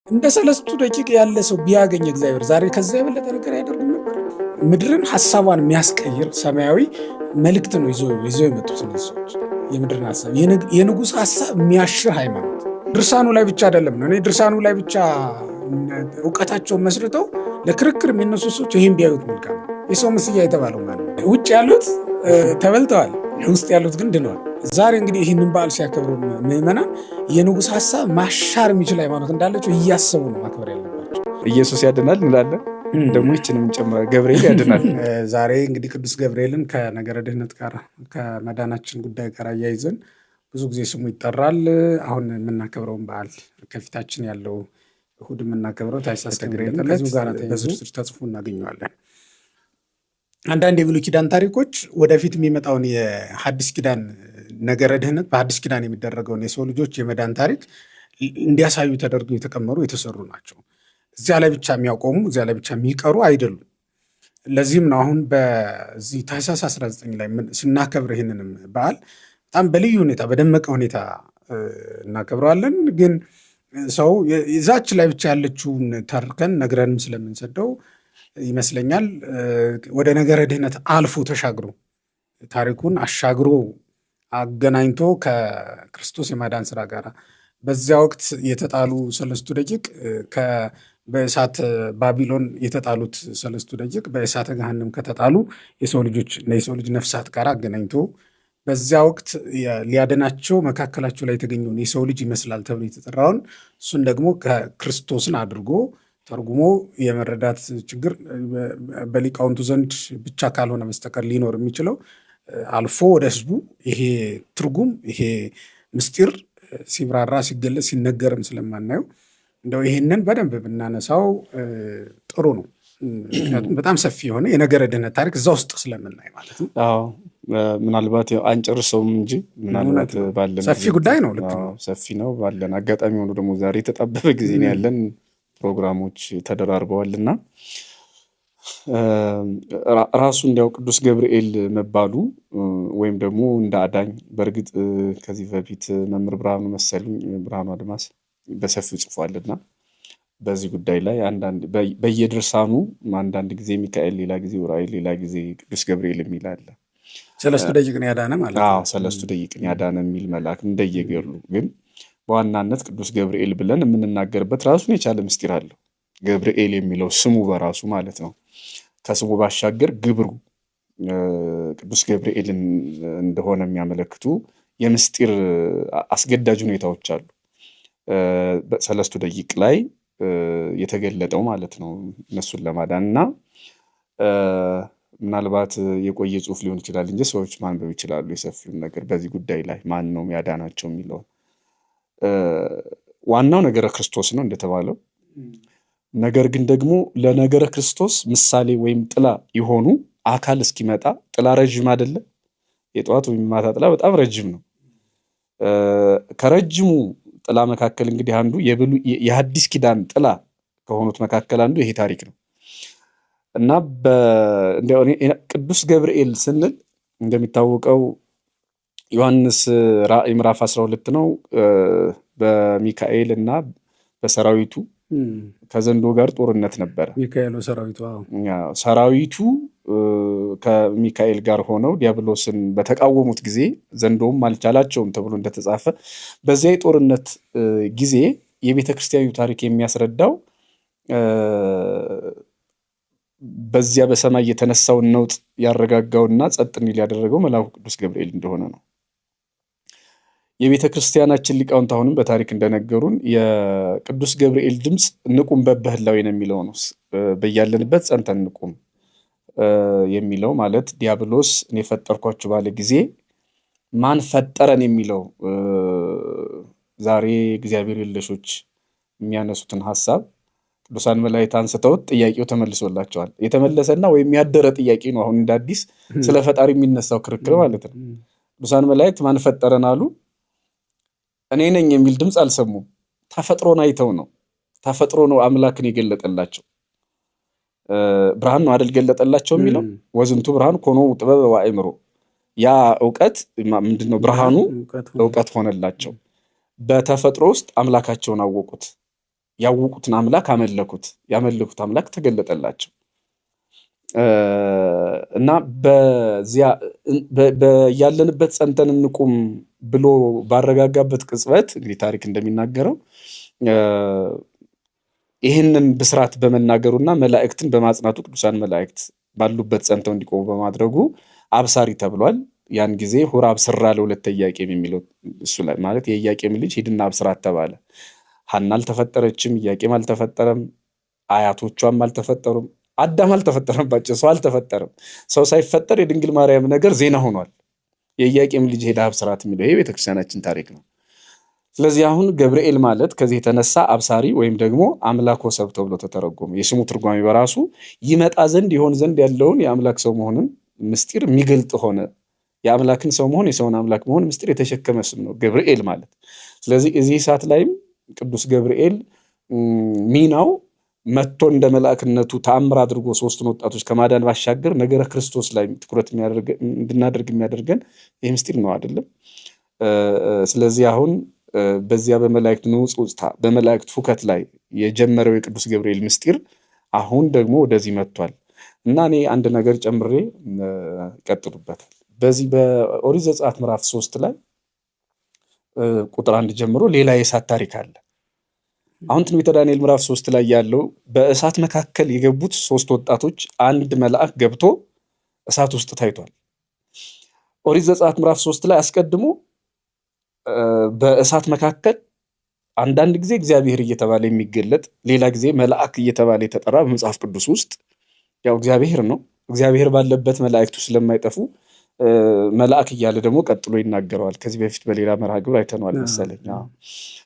እንደ ሰለስቱ ደቂቅ ያለ ሰው ቢያገኝ እግዚአብሔር ዛሬ ከዛ የበለጠ ነገር ያደርግ ነበር። ምድርን ሐሳቧን የሚያስቀይር ሰማያዊ መልእክት ነው ይዘው የመጡት ሰዎች። የምድርን ሐሳብ የንጉሥ ሐሳብ የሚያሽር ሃይማኖት ድርሳኑ ላይ ብቻ አይደለም ነው። እኔ ድርሳኑ ላይ ብቻ እውቀታቸውን መስርተው ለክርክር የሚነሱ ሰዎች ይህን ቢያዩት መልካም ነው። የሰው ምስያ የተባለው ማለት ነው። ውጭ ያሉት ተበልተዋል፣ ውስጥ ያሉት ግን ድነዋል። ዛሬ እንግዲህ ይህንን በዓል ሲያከብሩ ምዕመናን የንጉሥ ሐሳብ ማሻር የሚችል ሃይማኖት እንዳለችው እያሰቡ ነው ማክበር ያለባቸው። ኢየሱስ ያድናል እንላለን፣ ደግሞ ይችንም ጨምረ ገብርኤል ያድናል። ዛሬ እንግዲህ ቅዱስ ገብርኤልን ከነገረ ድህነት ጋር ከመዳናችን ጉዳይ ጋር አያይዘን ብዙ ጊዜ ስሙ ይጠራል። አሁን የምናከብረውን በዓል ከፊታችን ያለው እሑድ የምናከብረው ታኅሳስ ገብርኤልን ከዚሁ ጋር በዝርዝር ተጽፎ እናገኘዋለን። አንዳንድ የብሉይ ኪዳን ታሪኮች ወደፊት የሚመጣውን የሐዲስ ኪዳን ነገረ ድህነት በሐዲስ ኪዳን የሚደረገውን የሰው ልጆች የመዳን ታሪክ እንዲያሳዩ ተደርገው የተቀመሩ የተሰሩ ናቸው። እዚያ ላይ ብቻ የሚያቆሙ እዚያ ላይ ብቻ የሚቀሩ አይደሉም። ለዚህም ነው አሁን በዚህ ታኅሳስ 19 ላይ ስናከብር ይህንንም በዓል በጣም በልዩ ሁኔታ በደመቀ ሁኔታ እናከብረዋለን። ግን ሰው እዛች ላይ ብቻ ያለችውን ተርከን ነግረንም ስለምንሰደው ይመስለኛል ወደ ነገረ ድህነት አልፎ ተሻግሮ ታሪኩን አሻግሮ አገናኝቶ ከክርስቶስ የማዳን ስራ ጋር በዚያ ወቅት የተጣሉ ሰለስቱ ደቂቅ በእሳት ባቢሎን የተጣሉት ሰለስቱ ደቂቅ በእሳተ ገሃነም ከተጣሉ የሰው ልጅ ነፍሳት ጋር አገናኝቶ በዚያ ወቅት ሊያድናቸው መካከላቸው ላይ የተገኘውን የሰው ልጅ ይመስላል ተብሎ የተጠራውን እሱን ደግሞ ከክርስቶስን አድርጎ ተርጉሞ የመረዳት ችግር በሊቃውንቱ ዘንድ ብቻ ካልሆነ በስተቀር ሊኖር የሚችለው አልፎ ወደ ሕዝቡ ይሄ ትርጉም ይሄ ምስጢር ሲብራራ ሲገለጽ ሲነገርም ስለማናየው እንደው ይህንን በደንብ ብናነሳው ጥሩ ነው። ምክንያቱም በጣም ሰፊ የሆነ የነገረ ድህነት ታሪክ እዛ ውስጥ ስለምናይ ማለት ነው። ምናልባት አንጨርሰውም እንጂ ምናልባት ባለን ሰፊ ጉዳይ ነው። ልክ ነው፣ ሰፊ ነው። ባለን አጋጣሚ ሆኖ ደግሞ ዛሬ የተጣበበ ጊዜ ነው ያለን፣ ፕሮግራሞች ተደራርበዋልና ራሱ እንዲያው ቅዱስ ገብርኤል መባሉ ወይም ደግሞ እንደ አዳኝ በእርግጥ ከዚህ በፊት መምህር ብርሃኑ መሰሉኝ ብርሃኑ አድማስ በሰፊው ጽፏልና በዚህ ጉዳይ ላይ አንዳንድ በየድርሳኑ አንዳንድ ጊዜ ሚካኤል፣ ሌላ ጊዜ ዑራኤል፣ ሌላ ጊዜ ቅዱስ ገብርኤል የሚል አለ። ሰለስቱ ደቂቅን ያዳነ ማለት ነው። ሰለስቱ ደቂቅን ያዳነ የሚል መልአክ እንደየገድሉ፣ ግን በዋናነት ቅዱስ ገብርኤል ብለን የምንናገርበት ራሱን የቻለ ምስጢር አለው። ገብርኤል የሚለው ስሙ በራሱ ማለት ነው። ከስሙ ባሻገር ግብሩ ቅዱስ ገብርኤልን እንደሆነ የሚያመለክቱ የምስጢር አስገዳጅ ሁኔታዎች አሉ በሰለስቱ ደቂቅ ላይ የተገለጠው ማለት ነው። እነሱን ለማዳን እና ምናልባት የቆየ ጽሑፍ ሊሆን ይችላል እንጂ ሰዎች ማንበብ ይችላሉ የሰፊውን ነገር በዚህ ጉዳይ ላይ ማን ነው ያዳናቸው የሚለውን። ዋናው ነገረ ክርስቶስ ነው እንደተባለው። ነገር ግን ደግሞ ለነገረ ክርስቶስ ምሳሌ ወይም ጥላ የሆኑ አካል እስኪመጣ ጥላ ረጅም አይደለ? የጠዋት ወይም ማታ ጥላ በጣም ረጅም ነው። ከረጅሙ ጥላ መካከል እንግዲህ አንዱ የሐዲስ ኪዳን ጥላ ከሆኑት መካከል አንዱ ይሄ ታሪክ ነው እና ቅዱስ ገብርኤል ስንል እንደሚታወቀው ዮሐንስ ራእይ ምዕራፍ 12 ነው። በሚካኤል እና በሰራዊቱ ከዘንዶ ጋር ጦርነት ነበረ። ሚካኤል ሰራዊቱ ከሚካኤል ጋር ሆነው ዲያብሎስን በተቃወሙት ጊዜ ዘንዶም አልቻላቸውም ተብሎ እንደተጻፈ በዚያ የጦርነት ጊዜ የቤተ ክርስቲያኑ ታሪክ የሚያስረዳው በዚያ በሰማይ የተነሳውን ነውጥ ያረጋጋውና ጸጥ እንዲል ያደረገው መልአኩ ቅዱስ ገብርኤል እንደሆነ ነው። የቤተ ክርስቲያናችን ሊቃውንት አሁንም በታሪክ እንደነገሩን የቅዱስ ገብርኤል ድምፅ ንቁም በበህላዊ ነው የሚለው ነው። በያለንበት ጸንተን ንቁም የሚለው ማለት ዲያብሎስ እኔ ፈጠርኳችሁ ባለ ጊዜ ማን ፈጠረን የሚለው ዛሬ እግዚአብሔር የለሾች የሚያነሱትን ሐሳብ ቅዱሳን መላእክት አንስተውት ጥያቄው ተመልሶላቸዋል። የተመለሰና ወይም ያደረ ጥያቄ ነው። አሁን እንደ አዲስ ስለ ፈጣሪ የሚነሳው ክርክር ማለት ነው። ቅዱሳን መላእክት ማን ፈጠረን አሉ። እኔ ነኝ የሚል ድምፅ አልሰሙም። ተፈጥሮን አይተው ነው። ተፈጥሮ ነው አምላክን የገለጠላቸው። ብርሃን ነው አይደል ገለጠላቸው የሚለው ወዝንቱ ብርሃን ኮኖ ጥበብ ወአእምሮ። ያ ዕውቀት ምንድነው? ብርሃኑ ዕውቀት ሆነላቸው። በተፈጥሮ ውስጥ አምላካቸውን አወቁት። ያወቁትን አምላክ አመለኩት። ያመለኩት አምላክ ተገለጠላቸው እና በዚያ ያለንበት ጸንተን እንቁም ብሎ ባረጋጋበት ቅጽበት እንግዲህ ታሪክ እንደሚናገረው ይህንን ብስራት በመናገሩና መላእክትን በማጽናቱ ቅዱሳን መላእክት ባሉበት ጸንተው እንዲቆሙ በማድረጉ አብሳሪ ተብሏል። ያን ጊዜ ሁራ አብስራ ለሁለተ ኢያቄም የሚለው እሱ ላይ ማለት የኢያቄም ልጅ ሂድና አብስራት ተባለ። ሐና አልተፈጠረችም፣ ኢያቄም አልተፈጠረም፣ አያቶቿም አልተፈጠሩም፣ አዳም አልተፈጠረባቸው፣ ሰው አልተፈጠረም። ሰው ሳይፈጠር የድንግል ማርያም ነገር ዜና ሆኗል። የኢያቄም ልጅ ሄዳ አብስራት የሚለው ይሄ ቤተክርስቲያናችን ታሪክ ነው። ስለዚህ አሁን ገብርኤል ማለት ከዚህ የተነሳ አብሳሪ ወይም ደግሞ አምላክ ወሰብ ተብሎ ተተረጎመ። የስሙ ትርጓሜ በራሱ ይመጣ ዘንድ ይሆን ዘንድ ያለውን የአምላክ ሰው መሆንን ምስጢር የሚገልጥ ሆነ። የአምላክን ሰው መሆን የሰውን አምላክ መሆን ምስጢር የተሸከመ ስም ነው ገብርኤል ማለት። ስለዚህ እዚህ ሰዓት ላይም ቅዱስ ገብርኤል ሚናው መጥቶ እንደ መልአክነቱ ተአምር አድርጎ ሶስቱን ወጣቶች ከማዳን ባሻገር ነገረ ክርስቶስ ላይ ትኩረት እንድናደርግ የሚያደርገን ይህ ምስጢር ነው አይደለም። ስለዚህ አሁን በዚያ በመላእክት ንውጽውጽታ በመላእክት ፉከት ላይ የጀመረው የቅዱስ ገብርኤል ምስጢር አሁን ደግሞ ወደዚህ መጥቷል እና እኔ አንድ ነገር ጨምሬ ቀጥሉበታል። በዚህ በኦሪት ዘጸአት ምዕራፍ 3 ላይ ቁጥር 1 ጀምሮ ሌላ የእሳት ታሪክ አለ። አሁን ትንቢተ ዳንኤል ምዕራፍ 3 ላይ ያለው በእሳት መካከል የገቡት ሶስት ወጣቶች አንድ መልአክ ገብቶ እሳት ውስጥ ታይቷል። ኦሪት ዘጸአት ምዕራፍ 3 ላይ አስቀድሞ በእሳት መካከል አንዳንድ ጊዜ እግዚአብሔር እየተባለ የሚገለጥ ሌላ ጊዜ መልአክ እየተባለ የተጠራ በመጽሐፍ ቅዱስ ውስጥ ያው እግዚአብሔር ነው። እግዚአብሔር ባለበት መላእክቱ ስለማይጠፉ መልአክ እያለ ደግሞ ቀጥሎ ይናገረዋል። ከዚህ በፊት በሌላ መርሃ ግብር አይተነዋል መሰለኝ።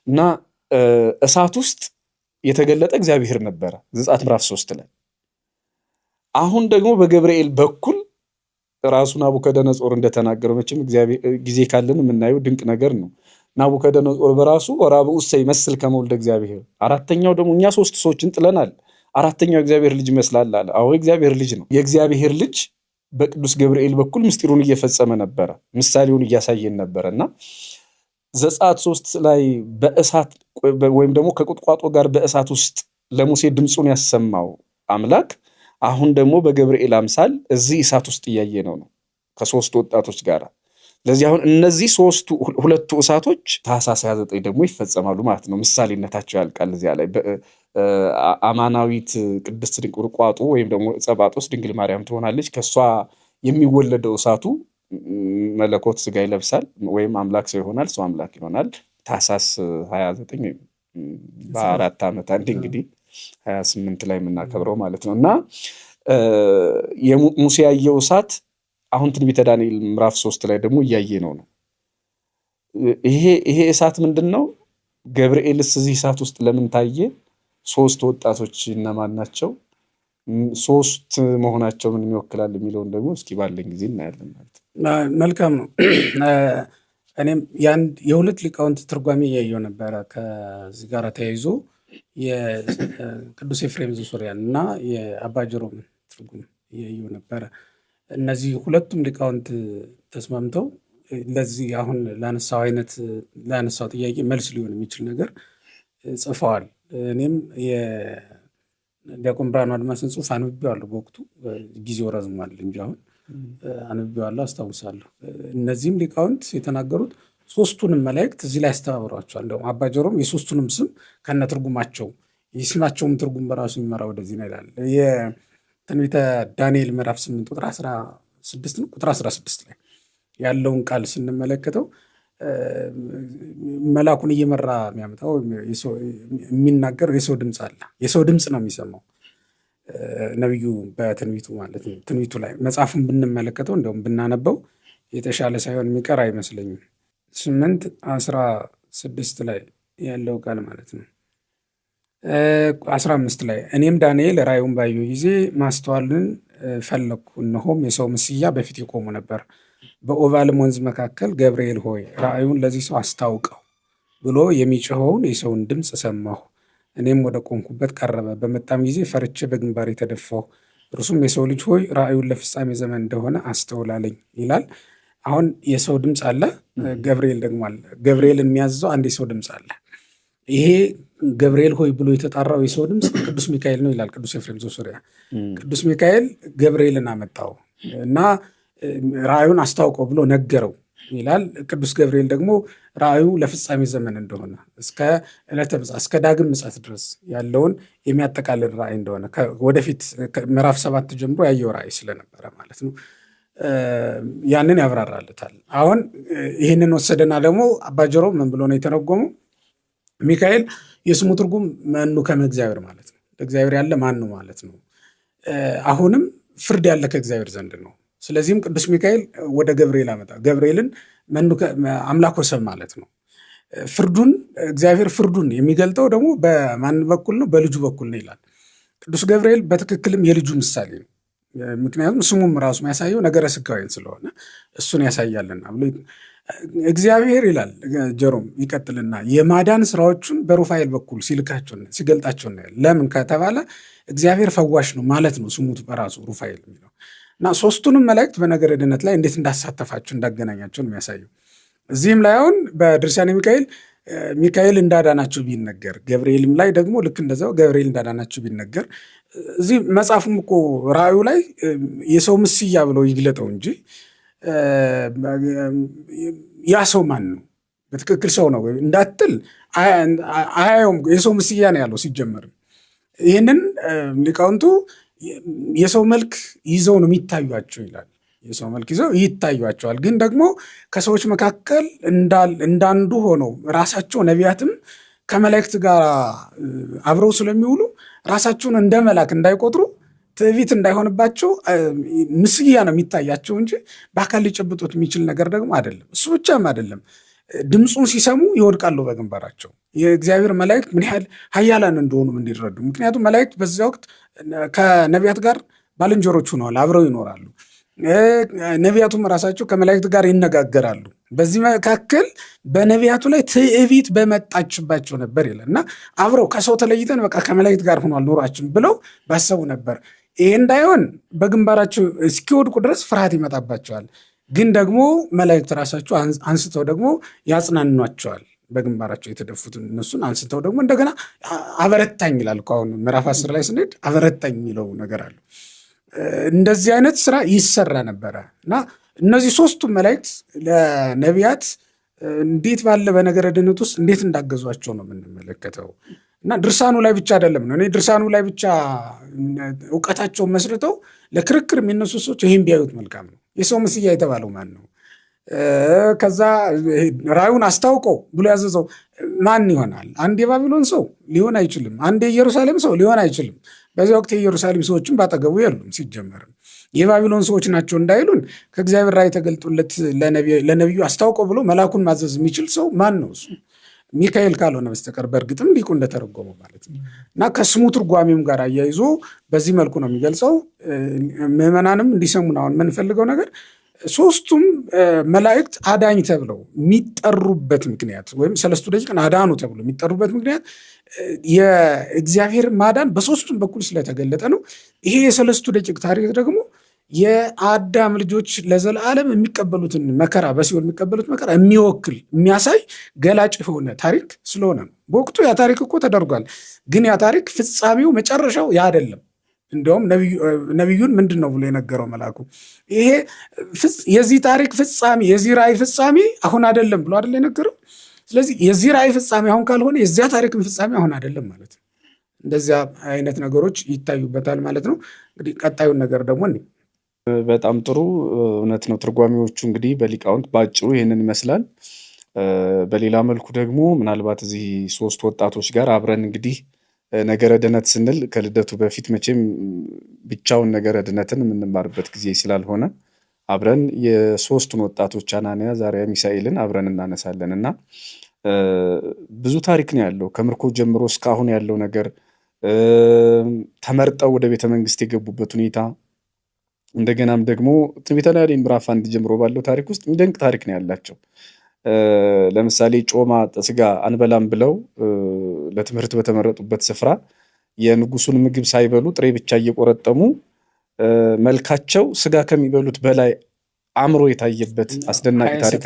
እና እሳት ውስጥ የተገለጠ እግዚአብሔር ነበረ ዘጸአት ምዕራፍ 3 ላይ። አሁን ደግሞ በገብርኤል በኩል ራሱ ናቡከደነጾር እንደተናገረው መቼም እግዚአብሔር ጊዜ ካለን የምናየው ድንቅ ነገር ነው። ናቡከደነጾር በራሱ ወራብኡሰ ይመስል ከመውልደ እግዚአብሔር፣ አራተኛው ደግሞ እኛ ሶስት ሰዎችን ጥለናል፣ አራተኛው እግዚአብሔር ልጅ ይመስላል አለ። አዎ እግዚአብሔር ልጅ ነው። የእግዚአብሔር ልጅ በቅዱስ ገብርኤል በኩል ምስጢሩን እየፈጸመ ነበረ፣ ምሳሌውን እያሳየን ነበረና ዘጸአት 3 ላይ በእሳት ወይም ደግሞ ከቁጥቋጦ ጋር በእሳት ውስጥ ለሙሴ ድምፁን ያሰማው አምላክ አሁን ደግሞ በገብርኤል አምሳል እዚህ እሳት ውስጥ እያየነው ነው ከሶስት ወጣቶች ጋር። ለዚህ አሁን እነዚህ ሁለቱ እሳቶች ታኅሳስ 29 ደግሞ ይፈጸማሉ ማለት ነው። ምሳሌነታቸው ያልቃል እዚያ ላይ አማናዊት ቅድስት ድንቅ ቁርቋጡ ወይም ደግሞ ጸባጦስ ድንግል ማርያም ትሆናለች። ከሷ የሚወለደው እሳቱ መለኮት ስጋ ይለብሳል ወይም አምላክ ሰው ይሆናል፣ ሰው አምላክ ይሆናል። ታኅሳስ 29 በአራት ዓመት አንድ እንግዲህ 28 ላይ የምናከብረው ማለት ነው። እና ሙሴ ያየው እሳት አሁን ትንቢተ ዳንኤል ምዕራፍ 3 ላይ ደግሞ እያየ ነው። ይሄ እሳት ምንድን ነው? ገብርኤልስ እዚህ እሳት ውስጥ ለምን ታየ? ሶስት ወጣቶች እነማን ናቸው? ሶስት መሆናቸው ምን ይወክላል የሚለውን ደግሞ እስኪ ባለን ጊዜ እናያለን ማለት ነው። መልካም ነው። እኔም የሁለት ሊቃውንት ትርጓሜ እያየው ነበረ። ከዚህ ጋር ተያይዞ የቅዱስ ኤፍሬም ዘሶርያን እና የአባ ጀሮም ትርጉም እያየው ነበረ። እነዚህ ሁለቱም ሊቃውንት ተስማምተው ለዚህ አሁን ላነሳው ጥያቄ መልስ ሊሆን የሚችል ነገር ጽፈዋል። እኔም የዲያቆን ብርሃኑ አድማስን ጽሑፍ አንብቤዋለሁ። በወቅቱ ጊዜው ረዝሟል እንጂ አሁን አንብቤዋለሁ፣ አስታውሳለሁ። እነዚህም ሊቃውንት የተናገሩት ሶስቱንም መላእክት እዚህ ላይ ያስተባብሯቸዋል። እንደውም አባ ጀሮም የሶስቱንም ስም ከነ ትርጉማቸው የስማቸውም ትርጉም በራሱ የሚመራ ወደዚህ ነው ይላል። የትንቢተ ዳንኤል ምዕራፍ 8 ቁጥር 16 ነው ቁጥር 16 ላይ ያለውን ቃል ስንመለከተው መልአኩን እየመራ የሚያመጣው የሚናገረው የሰው ድምፅ አለ። የሰው ድምፅ ነው የሚሰማው ነቢዩ በትንቢቱ ማለት ነው። ትንቢቱ ላይ መጽሐፉን ብንመለከተው እንደውም ብናነበው የተሻለ ሳይሆን የሚቀር አይመስለኝም። 8:16 ላይ ያለው ቃል ማለት ነው። 15 ላይ እኔም ዳንኤል ራእዩን ባየሁ ጊዜ ማስተዋልን ፈለግኩ፣ እነሆም የሰው ምስያ በፊት ይቆሙ ነበር። በኦቫልም ወንዝ መካከል ገብርኤል ሆይ ራእዩን ለዚህ ሰው አስታውቀው ብሎ የሚጮኸውን የሰውን ድምፅ ሰማሁ። እኔም ወደ ቆምኩበት ቀረበ፣ በመጣም ጊዜ ፈርቼ በግንባሬ ተደፋሁ። እርሱም የሰው ልጅ ሆይ ራእዩን ለፍጻሜ ዘመን እንደሆነ አስተውላለኝ ይላል። አሁን የሰው ድምፅ አለ፣ ገብርኤል ደግሞ አለ። ገብርኤልን የሚያዘው አንድ የሰው ድምፅ አለ። ይሄ ገብርኤል ሆይ ብሎ የተጣራው የሰው ድምፅ ቅዱስ ሚካኤል ነው ይላል ቅዱስ ኤፍሬም ዘሱርያ። ቅዱስ ሚካኤል ገብርኤልን አመጣው እና ራእዩን አስታውቀው ብሎ ነገረው ይላል። ቅዱስ ገብርኤል ደግሞ ራእዩ ለፍጻሜ ዘመን እንደሆነ እስከ ዕለተ ምጽአት እስከ ዳግም ምጽአት ድረስ ያለውን የሚያጠቃልል ራእይ እንደሆነ ወደፊት ምዕራፍ 7 ጀምሮ ያየው ራእይ ስለነበረ ማለት ነው ያንን ያብራራለታል። አሁን ይህንን ወሰደና ደግሞ አባ ጀሮም ምን ብሎ ነው የተረጎመው? ሚካኤል የስሙ ትርጉም መኑ ከመ እግዚአብሔር ማለት ነው። እግዚአብሔር ያለ ማን ነው ማለት ነው። አሁንም ፍርድ ያለ ከእግዚአብሔር ዘንድ ነው። ስለዚህም ቅዱስ ሚካኤል ወደ ገብርኤል አመጣ። ገብርኤልን መኑ አምላክ ወሰብ ማለት ነው። ፍርዱን እግዚአብሔር ፍርዱን የሚገልጠው ደግሞ በማን በኩል ነው? በልጁ በኩል ነው ይላል። ቅዱስ ገብርኤል በትክክልም የልጁ ምሳሌ ነው። ምክንያቱም ስሙም ራሱ የሚያሳየው ነገረ ስጋዌን ስለሆነ እሱን ያሳያልና ብሎ እግዚአብሔር ይላል። ጀሮም ይቀጥልና የማዳን ስራዎቹን በሩፋኤል በኩል ሲገልጣቸው እናያለን። ለምን ከተባለ እግዚአብሔር ፈዋሽ ነው ማለት ነው ስሙት በራሱ ሩፋኤል የሚለው እና ሶስቱንም መላእክት በነገረ ድነት ላይ እንዴት እንዳሳተፋቸው እንዳገናኛቸው ነው የሚያሳየው። እዚህም ላይ አሁን በድርሳነ ሚካኤል ሚካኤል እንዳዳናቸው ቢነገር፣ ገብርኤልም ላይ ደግሞ ልክ እንደዛው ገብርኤል እንዳዳናቸው ቢነገር፣ እዚህ መጽሐፉም እኮ ራእዩ ላይ የሰው ምስያ ብለው ይግለጠው እንጂ ያ ሰው ማን ነው በትክክል ሰው ነው እንዳትል አያየውም። የሰው ምስያ ነው ያለው ሲጀመርም። ይህንን ሊቃውንቱ የሰው መልክ ይዘው ነው የሚታዩቸው ይላል። የሰው መልክ ይዘው ይታዩቸዋል። ግን ደግሞ ከሰዎች መካከል እንዳንዱ ሆነው ራሳቸው ነቢያትም ከመላእክት ጋር አብረው ስለሚውሉ ራሳቸውን እንደ መልአክ እንዳይቆጥሩ ትዕቢት እንዳይሆንባቸው ምስያ ነው የሚታያቸው እንጂ በአካል ሊጨብጡት የሚችል ነገር ደግሞ አይደለም። እሱ ብቻም አይደለም፣ ድምፁን ሲሰሙ ይወድቃሉ በግንባራቸው። የእግዚአብሔር መላእክት ምን ያህል ኃያላን እንደሆኑ እንዲረዱ። ምክንያቱም መላእክት በዚያ ወቅት ከነቢያት ጋር ባልንጀሮች ሆነዋል፣ አብረው ይኖራሉ። ነቢያቱም ራሳቸው ከመላእክት ጋር ይነጋገራሉ። በዚህ መካከል በነቢያቱ ላይ ትዕቢት በመጣችባቸው ነበር ይላል እና አብረው ከሰው ተለይተን በቃ ከመላእክት ጋር ሆኗል ኑሯችን ብለው ባሰቡ ነበር። ይሄ እንዳይሆን በግንባራቸው እስኪወድቁ ድረስ ፍርሃት ይመጣባቸዋል። ግን ደግሞ መላእክት ራሳቸው አንስተው ደግሞ ያጽናኗቸዋል። በግንባራቸው የተደፉትን እነሱን አንስተው ደግሞ እንደገና አበረታኝ ይላል። አሁን ምዕራፍ 10 ላይ ስንሄድ አበረታኝ የሚለው ነገር አለ። እንደዚህ አይነት ስራ ይሰራ ነበረ እና እነዚህ ሶስቱ መላእክት ለነቢያት እንዴት ባለ በነገረ ድነት ውስጥ እንዴት እንዳገዟቸው ነው የምንመለከተው። እና ድርሳኑ ላይ ብቻ አይደለም ነው። እኔ ድርሳኑ ላይ ብቻ እውቀታቸውን መስርተው ለክርክር የሚነሱ ሰዎች ይህን ቢያዩት መልካም ነው። የሰው ምስያ የተባለው ማን ነው? ከዛ ራእዩን አስታውቀው ብሎ ያዘዘው ማን ይሆናል? አንድ የባቢሎን ሰው ሊሆን አይችልም። አንድ የኢየሩሳሌም ሰው ሊሆን አይችልም። በዚህ ወቅት የኢየሩሳሌም ሰዎችን ባጠገቡ የሉም። ሲጀመርም የባቢሎን ሰዎች ናቸው እንዳይሉን ከእግዚአብሔር ራእይ ተገልጦለት ለነቢዩ አስታውቀው ብሎ መልአኩን ማዘዝ የሚችል ሰው ማን ነው? እሱ ሚካኤል ካልሆነ በስተቀር በእርግጥም ሊቁ እንደተረጎመው ማለት ነው። እና ከስሙ ትርጓሜም ጋር አያይዞ በዚህ መልኩ ነው የሚገልጸው። ምዕመናንም እንዲሰሙን አሁን የምንፈልገው ነገር ሶስቱም መላእክት አዳኝ ተብለው የሚጠሩበት ምክንያት ወይም ሰለስቱ ደቂቅን አዳኑ ተብሎ የሚጠሩበት ምክንያት የእግዚአብሔር ማዳን በሶስቱም በኩል ስለተገለጠ ነው። ይሄ የሰለስቱ ደቂቅ ታሪክ ደግሞ የአዳም ልጆች ለዘላለም የሚቀበሉትን መከራ በሲኦል የሚቀበሉት መከራ የሚወክል የሚያሳይ ገላጭ የሆነ ታሪክ ስለሆነ ነው። በወቅቱ ያ ታሪክ እኮ ተደርጓል። ግን ያ ታሪክ ፍጻሜው መጨረሻው ያ አይደለም። እንዲያውም ነቢዩን ምንድን ነው ብሎ የነገረው መልአኩ? ይሄ የዚህ ታሪክ ፍጻሜ የዚህ ራእይ ፍጻሜ አሁን አይደለም ብሎ አይደል የነገረው? ስለዚህ የዚህ ራእይ ፍጻሜ አሁን ካልሆነ የዚያ ታሪክም ፍጻሜ አሁን አይደለም ማለት ነው። እንደዚያ አይነት ነገሮች ይታዩበታል ማለት ነው። እንግዲህ ቀጣዩን ነገር ደግሞ በጣም ጥሩ እውነት ነው። ትርጓሜዎቹ እንግዲህ በሊቃውንት ባጭሩ ይህንን ይመስላል። በሌላ መልኩ ደግሞ ምናልባት እዚህ ሶስት ወጣቶች ጋር አብረን እንግዲህ ነገረ ድነት ስንል ከልደቱ በፊት መቼም ብቻውን ነገረ ድነትን የምንማርበት ጊዜ ስላልሆነ አብረን የሶስቱን ወጣቶች አናንያ፣ አዛርያ፣ ሚሳኤልን አብረን እናነሳለን እና ብዙ ታሪክ ነው ያለው ከምርኮ ጀምሮ እስካሁን ያለው ነገር፣ ተመርጠው ወደ ቤተ መንግስት የገቡበት ሁኔታ፣ እንደገናም ደግሞ ትንቢተ ናህሌ ምዕራፍ 1 ጀምሮ ባለው ታሪክ ውስጥ የሚደንቅ ታሪክ ነው ያላቸው። ለምሳሌ ጮማ ስጋ አንበላም ብለው ለትምህርት በተመረጡበት ስፍራ የንጉሱን ምግብ ሳይበሉ ጥሬ ብቻ እየቆረጠሙ መልካቸው ስጋ ከሚበሉት በላይ አምሮ የታየበት አስደናቂ ታሪክ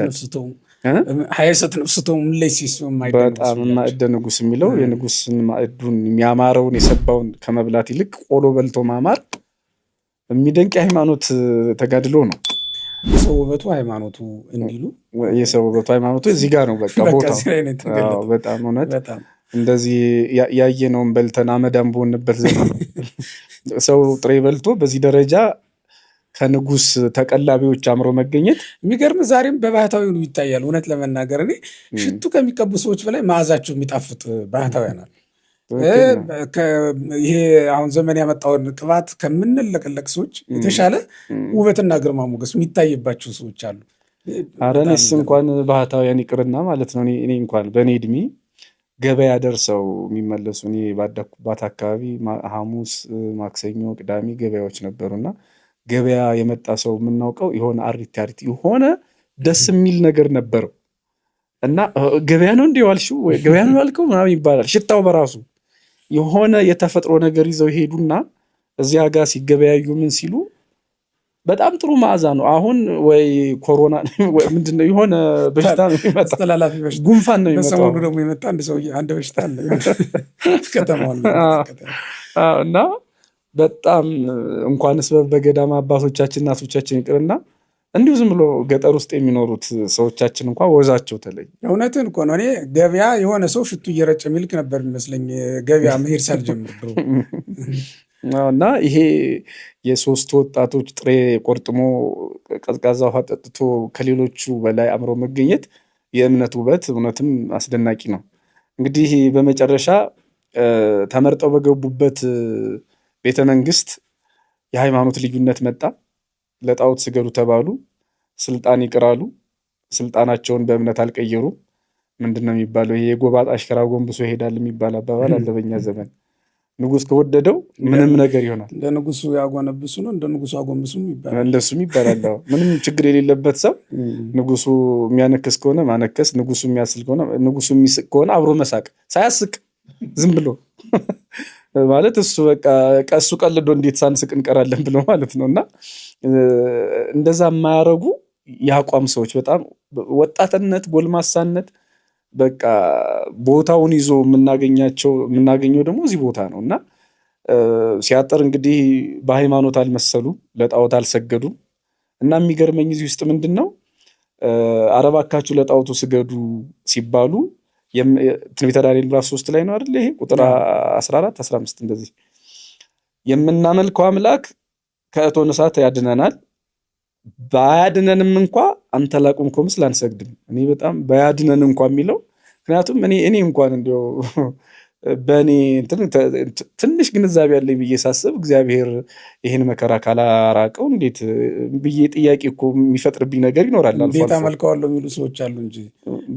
ሀየሰት ነፍስቶ ምለሲስ በጣም ማዕደ ንጉስ የሚለው የንጉስን ማዕዱን የሚያማረውን የሰባውን ከመብላት ይልቅ ቆሎ በልቶ ማማር የሚደንቅ የሃይማኖት ተጋድሎ ነው። የሰው ውበቱ ሃይማኖቱ እንዲሉ የሰው ውበቱ ሃይማኖቱ እዚህ ጋር ነው በቃ ቦታው። በጣም እውነት እንደዚህ ያየነውን በልተን አመዳም በሆንበት ዘመን ሰው ጥሬ በልቶ በዚህ ደረጃ ከንጉስ ተቀላቢዎች አምሮ መገኘት የሚገርም ዛሬም በባህታዊ ይታያል። እውነት ለመናገር እኔ ሽቱ ከሚቀቡ ሰዎች በላይ መዓዛቸው የሚጣፍጥ ባህታውያን አሉ። ይሄ አሁን ዘመን ያመጣውን ቅባት ከምንለቀለቅ ሰዎች የተሻለ ውበትና ግርማ ሞገስ የሚታይባቸው ሰዎች አሉ። ኧረ እኔስ እንኳን ባህታውያን ይቅርና ማለት ነው እኔ እንኳን በእኔ እድሜ ገበያ ደርሰው የሚመለሱ እኔ ባደኩባት አካባቢ ሐሙስ፣ ማክሰኞ፣ ቅዳሜ ገበያዎች ነበሩና ገበያ የመጣ ሰው የምናውቀው የሆነ አሪቲ የሆነ ደስ የሚል ነገር ነበረው እና ገበያ ነው እንዴ ዋልሽው ወይ ገበያ ነው ያልከው ምናምን ይባላል። ሽታው በራሱ የሆነ የተፈጥሮ ነገር ይዘው ሄዱና እዚያ ጋር ሲገበያዩ ምን ሲሉ በጣም ጥሩ መዓዛ ነው። አሁን ወይ ኮሮና ወይ ምንድነው የሆነ በሽታ ነው የሚመጣ ተላላፊ በሽታ ጉንፋን ነው የሚመጣው። በሰሞኑ ደግሞ የመጣ አንድ በሽታ አለ ከተማው እና በጣም እንኳንስ በገዳማ አባቶቻችን እናቶቻችን ይቅርና እንዲሁ ዝም ብሎ ገጠር ውስጥ የሚኖሩት ሰዎቻችን እንኳን ወዛቸው ተለይ። እውነትን እኮ ነው። እኔ ገበያ የሆነ ሰው ሽቱ እየረጨ ሚልክ ነበር የሚመስለኝ ገበያ መሄድ ሳልጀምር ድሮ። እና ይሄ የሶስት ወጣቶች ጥሬ ቆርጥሞ ቀዝቃዛ ውሃ ጠጥቶ ከሌሎቹ በላይ አምሮ መገኘት የእምነት ውበት እውነትም አስደናቂ ነው። እንግዲህ በመጨረሻ ተመርጠው በገቡበት ቤተ መንግስት የሃይማኖት ልዩነት መጣ። ለጣዖት ስገዱ ተባሉ። ስልጣን ይቅራሉ። ስልጣናቸውን በእምነት አልቀየሩ። ምንድነው የሚባለው? ይሄ የጎባጣ አሽከራ ጎንብሶ ይሄዳል የሚባል አባባል አለ በእኛ ዘመን። ንጉስ ከወደደው ምንም ነገር ይሆናል። እንደ ንጉሱ ያጎነብሱ ነው እንደ ንጉሱ አጎንብሱም ይባላል። እንደሱም ይባላል። ምንም ችግር የሌለበት ሰው ንጉሱ የሚያነክስ ከሆነ ማነከስ፣ ንጉሱ የሚያስል ከሆነ ንጉሱ የሚስቅ ከሆነ አብሮ መሳቅ፣ ሳያስቅ ዝም ብሎ ማለት እሱ በቃ ቀሱ ቀልዶ እንዴት ሳንስቅ እንቀራለን ብሎ ማለት ነውና እንደዛ የማያረጉ የአቋም ሰዎች በጣም ወጣትነት፣ ጎልማሳነት በቃ ቦታውን ይዞ የምናገኘው ደግሞ እዚህ ቦታ ነው እና ሲያጠር እንግዲህ በሃይማኖት አልመሰሉ፣ ለጣዖት አልሰገዱ እና የሚገርመኝ እዚህ ውስጥ ምንድን ነው አረባካችሁ ለጣዖቱ ስገዱ ሲባሉ ትንቢተ ዳንኤል ምዕራፍ 3 ላይ ነው አይደል? ይሄ ቁጥር 14 15 እንደዚህ የምናመልከው አምላክ ከእቶነ እሳት ያድነናል፣ ባያድነንም እንኳ አንተ ላቆምከው ምስል አንሰግድም። እኔ በጣም ባያድነን እንኳ የሚለው ምክንያቱም እኔ እንኳን እንደው በእኔ ትንሽ ግንዛቤ ያለኝ ብዬ ሳስብ እግዚአብሔር ይህን መከራ ካላራቀው እንዴት ብዬ ጥያቄ እኮ የሚፈጥርብኝ ነገር ይኖራል። እንዴት አመልከዋለሁ የሚሉ ሰዎች አሉ እንጂ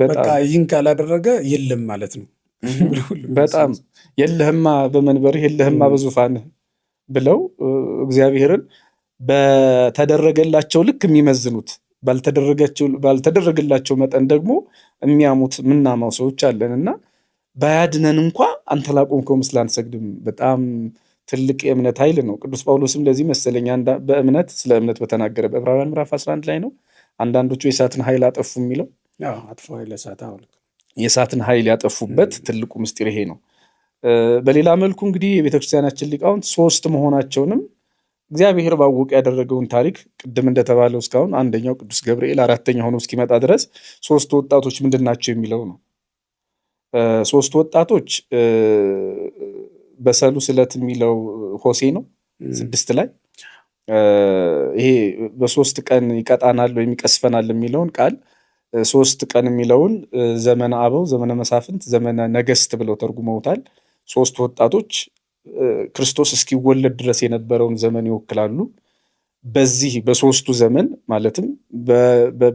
በቃ ይህን ካላደረገ የለም ማለት ነው። በጣም የለህማ በመንበርህ የለህማ በዙፋንህ ብለው እግዚአብሔርን በተደረገላቸው ልክ የሚመዝኑት ባልተደረገላቸው መጠን ደግሞ የሚያሙት ምናማው ሰዎች አለንና ባያድነን እንኳ አንተ ላቆምከው ምስል አንሰግድም። በጣም ትልቅ የእምነት ኃይል ነው። ቅዱስ ጳውሎስም ለዚህ መሰለኝ በእምነት ስለ እምነት በተናገረ በዕብራውያን ምዕራፍ 11 ላይ ነው አንዳንዶቹ የእሳትን ኃይል አጠፉ የሚለው የእሳትን ኃይል ያጠፉበት ትልቁ ምስጢር ይሄ ነው። በሌላ መልኩ እንግዲህ የቤተክርስቲያናችን ሊቃውንት ሶስት መሆናቸውንም እግዚአብሔር ባወቀ ያደረገውን ታሪክ ቅድም እንደተባለው እስካሁን አንደኛው ቅዱስ ገብርኤል አራተኛ ሆኖ እስኪመጣ ድረስ ሶስት ወጣቶች ምንድን ናቸው የሚለው ነው። ሶስት ወጣቶች በሰሉ ስለት የሚለው ሆሴ ነው 6 ላይ ይሄ በሶስት ቀን ይቀጣናል ወይም ይቀስፈናል የሚለውን ቃል 3 ቀን የሚለውን ዘመነ አበው፣ ዘመነ መሳፍንት፣ ዘመነ ነገስት ብለው ተርጉመውታል። ሶስት ወጣቶች ክርስቶስ እስኪወለድ ድረስ የነበረውን ዘመን ይወክላሉ። በዚህ በሶስቱ ዘመን ማለትም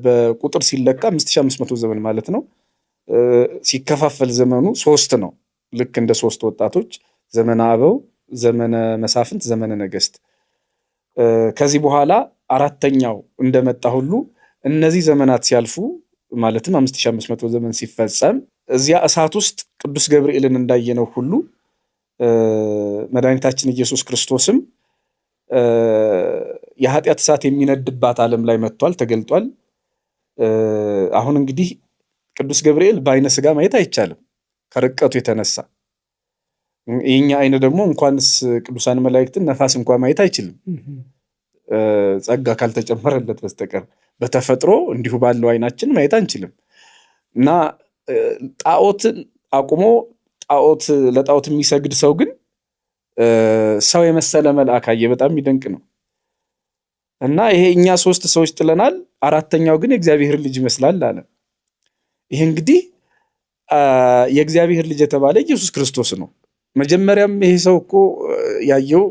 በቁጥር ሲለካ 5500 ዘመን ማለት ነው። ሲከፋፈል ዘመኑ 3 ነው። ልክ እንደ 3 ወጣቶች ዘመነ አበው፣ ዘመነ መሳፍንት፣ ዘመነ ነገስት። ከዚህ በኋላ አራተኛው እንደመጣ ሁሉ እነዚህ ዘመናት ሲያልፉ ማለትም 5500 ዘመን ሲፈጸም እዚያ እሳት ውስጥ ቅዱስ ገብርኤልን እንዳየነው ሁሉ መድኃኒታችን ኢየሱስ ክርስቶስም የኃጢአት እሳት የሚነድባት ዓለም ላይ መጥቷል፣ ተገልጧል። አሁን እንግዲህ ቅዱስ ገብርኤል በአይነ ስጋ ማየት አይቻልም ከርቀቱ የተነሳ። የኛ አይነ ደግሞ እንኳንስ ቅዱሳን መላእክትን ነፋስ እንኳን ማየት አይችልም ጸጋ ካልተጨመረለት በስተቀር። በተፈጥሮ እንዲሁ ባለው አይናችን ማየት አንችልም። እና ጣዖትን አቁሞ ለጣዖት የሚሰግድ ሰው ግን ሰው የመሰለ መልአክ አየ። በጣም የሚደንቅ ነው። እና ይሄ እኛ 3 ሰዎች ጥለናል፣ አራተኛው ግን የእግዚአብሔር ልጅ ይመስላል አለ። ይሄ እንግዲህ የእግዚአብሔር ልጅ የተባለ ኢየሱስ ክርስቶስ ነው። መጀመሪያም ይሄ ሰው እኮ ያየው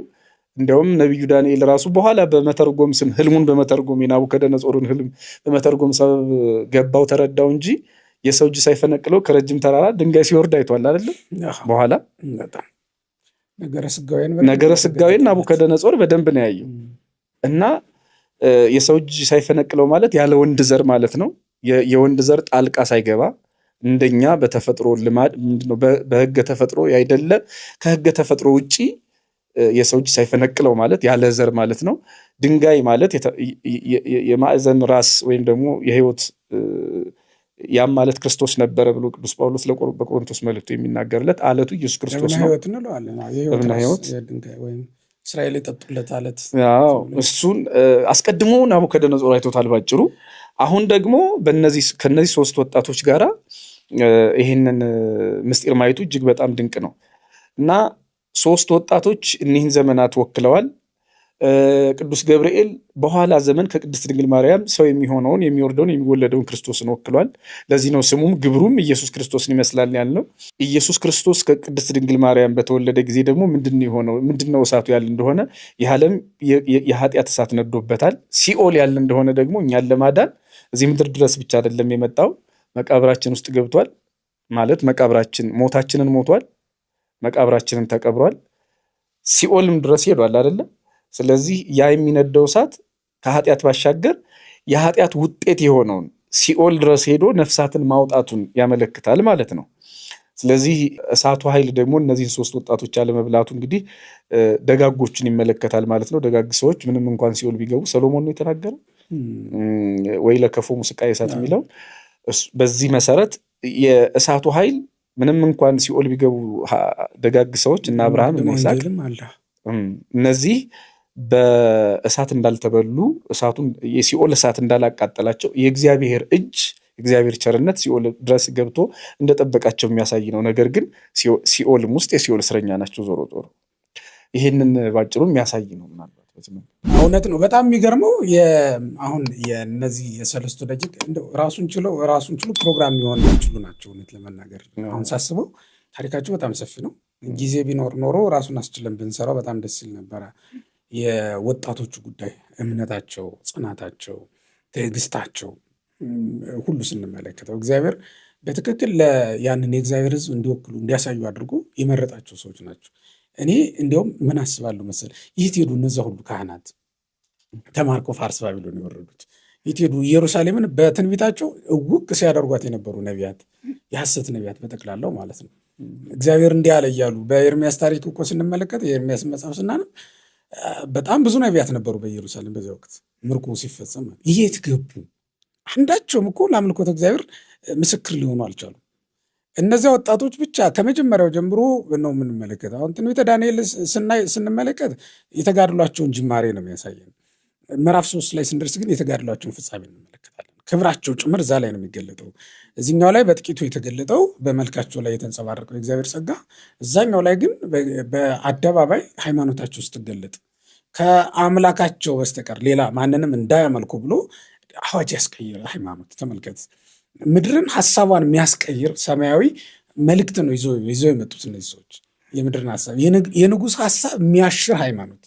እንደውም ነብዩ ዳንኤል ራሱ በኋላ በመተርጎም ስም ህልሙን በመተርጎም የናቡከደነጾርን ህልም በመተርጎም ሰበብ ገባው ተረዳው እንጂ የሰው እጅ ሳይፈነቅለው ከረጅም ተራራ ድንጋይ ሲወርድ አይቷል አይደል? በኋላ ነገረ ስጋዌን ናቡከደነጾር በደንብ ነው ያየው። እና የሰው እጅ ሳይፈነቅለው ማለት ያለ ወንድ ዘር ማለት ነው። የወንድ ዘር ጣልቃ ሳይገባ እንደኛ በተፈጥሮ ልማድ ምንድነው በህገ ተፈጥሮ ያይደለ ከህገ ተፈጥሮ ውጪ የሰው እጅ ሳይፈነቅለው ማለት ያለ ዘር ማለት ነው። ድንጋይ ማለት የማዕዘን ራስ ወይም ደግሞ የህይወት ያም ማለት ክርስቶስ ነበረ ብሎ ቅዱስ ጳውሎስ በቆሮንቶስ መልእክቱ የሚናገርለት አለቱ ኢየሱስ ክርስቶስ ነው። ህይወት ነው አለ የህይወት ድንጋይ ወይም እስራኤል የጠጡለት አለት። አዎ እሱን አስቀድሞ ናቡከደነጾር አይቶታል ባጭሩ። አሁን ደግሞ ከነዚህ 3 ወጣቶች ጋራ ይሄንን ምስጢር ማየቱ እጅግ በጣም ድንቅ ነው። እና 3 ወጣቶች እኒህን ዘመናት ወክለዋል። ቅዱስ ገብርኤል በኋላ ዘመን ከቅድስት ድንግል ማርያም ሰው የሚሆነውን የሚወርደውን የሚወለደውን ክርስቶስን ወክሏል። ለዚህ ነው ስሙም ግብሩም ኢየሱስ ክርስቶስን ይመስላል ያልነው። ኢየሱስ ክርስቶስ ከቅድስት ድንግል ማርያም በተወለደ ጊዜ ደግሞ ምንድነው እሳቱ ያለ እንደሆነ የዓለም የኃጢአት እሳት ነዶበታል። ሲኦል ያለ እንደሆነ ደግሞ እኛን ለማዳን እዚህ ምድር ድረስ ብቻ አይደለም የመጣው፣ መቃብራችን ውስጥ ገብቷል። ማለት ሞታችንን ሞቷል፣ መቃብራችንን ተቀብሯል፣ ሲኦልም ድረስ ሄዷል አይደለም። ስለዚህ ያ የሚነደው እሳት ከኃጢአት ባሻገር የኃጢአት ውጤት የሆነውን ሲኦል ድረስ ሄዶ ነፍሳትን ማውጣቱን ያመለክታል ማለት ነው። ስለዚህ እሳቱ ኃይል ደግሞ እነዚህን 3 ወጣቶች አለመብላቱ እንግዲህ ደጋጎችን ይመለከታል ማለት ነው። ደጋግ ሰዎች ምንም እንኳን ሲኦል ቢገቡ ሰሎሞን ነው የተናገረው ወይ ለከፎሙ ስቃየ እሳት የሚለው። በዚህ መሰረት የእሳቱ ኃይል ምንም እንኳን ሲኦል ቢገቡ ደጋግ ሰዎች እና አብርሃም እና ይስሐቅ እነዚህ በእሳት እንዳልተበሉ የሲኦል እሳት እንዳላቃጠላቸው የእግዚአብሔር እጅ እግዚአብሔር ቸርነት ሲኦል ድረስ ገብቶ እንደጠበቃቸው የሚያሳይ ነው። ነገር ግን ሲኦልም ውስጥ የሲኦል እስረኛ ናቸው ዞሮ ይህንን ባጭሩ የሚያሳይ ነው። ምናልባት እውነት ነው። በጣም የሚገርመው አሁን የነዚህ የሰለስቱ ደቂቅ እንደው ራሱን ችሎ ፕሮግራም ሊሆን የሚችሉ ናቸው። እውነት ለመናገር አሁን ሳስበው ታሪካቸው በጣም ሰፊ ነው። ጊዜ ቢኖር ኖሮ ራሱን አስችለን ብንሰራው በጣም ደስ ይል ነበረ። የወጣቶቹ ጉዳይ እምነታቸው፣ ጽናታቸው፣ ትዕግስታቸው ሁሉ ስንመለከተው እግዚአብሔር በትክክል ያንን የእግዚአብሔር ሕዝብ እንዲወክሉ እንዲያሳዩ አድርጎ የመረጣቸው ሰዎች ናቸው። እኔ እንዲያውም ምን አስባለሁ መሰል የት ሄዱ እነዛ ሁሉ ካህናት ተማርኮ ፋርስ ባቢሎን የወረዱት? የት ሄዱ? ኢየሩሳሌምን በትንቢታቸው እውቅ ሲያደርጓት የነበሩ ነቢያት፣ የሐሰት ነቢያት በጠቅላላው ማለት ነው። እግዚአብሔር እንዲህ አለ እያሉ በኤርሚያስ ታሪክ እኮ ስንመለከት የኤርሚያስ መጽሐፍ ስናነብ በጣም ብዙ ነቢያት ነበሩ በኢየሩሳሌም በዚያ ወቅት ምርኮ ሲፈጸም። የት ገቡ? አንዳቸውም እኮ ለአምልኮተ እግዚአብሔር ምስክር ሊሆኑ አልቻሉም። እነዚያ ወጣቶች ብቻ ከመጀመሪያው ጀምሮ ነው የምንመለከተው። አሁን ትንቢተ ዳንኤል ስንመለከት የተጋድሏቸውን ጅማሬ ነው የሚያሳየን። ምዕራፍ 3 ላይ ስንደርስ ግን የተጋድሏቸውን ፍጻሜ እንመለከታለን። ክብራቸው ጭምር እዛ ላይ ነው የሚገለጠው። እዚህኛው ላይ በጥቂቱ የተገለጠው በመልካቸው ላይ የተንጸባረቀው የእግዚአብሔር ጸጋ፣ እዛኛው ላይ ግን በአደባባይ ሃይማኖታቸው ስትገለጥ ከአምላካቸው በስተቀር ሌላ ማንንም እንዳያመልኩ ብሎ አዋጅ ያስቀየረ ሃይማኖት ተመልከት። ምድርን ሀሳቧን የሚያስቀይር ሰማያዊ መልእክት ነው ይዘው የመጡት እነዚህ ሰዎች። የምድርን ሀሳብ የንጉሥ ሀሳብ የሚያሽር ሃይማኖት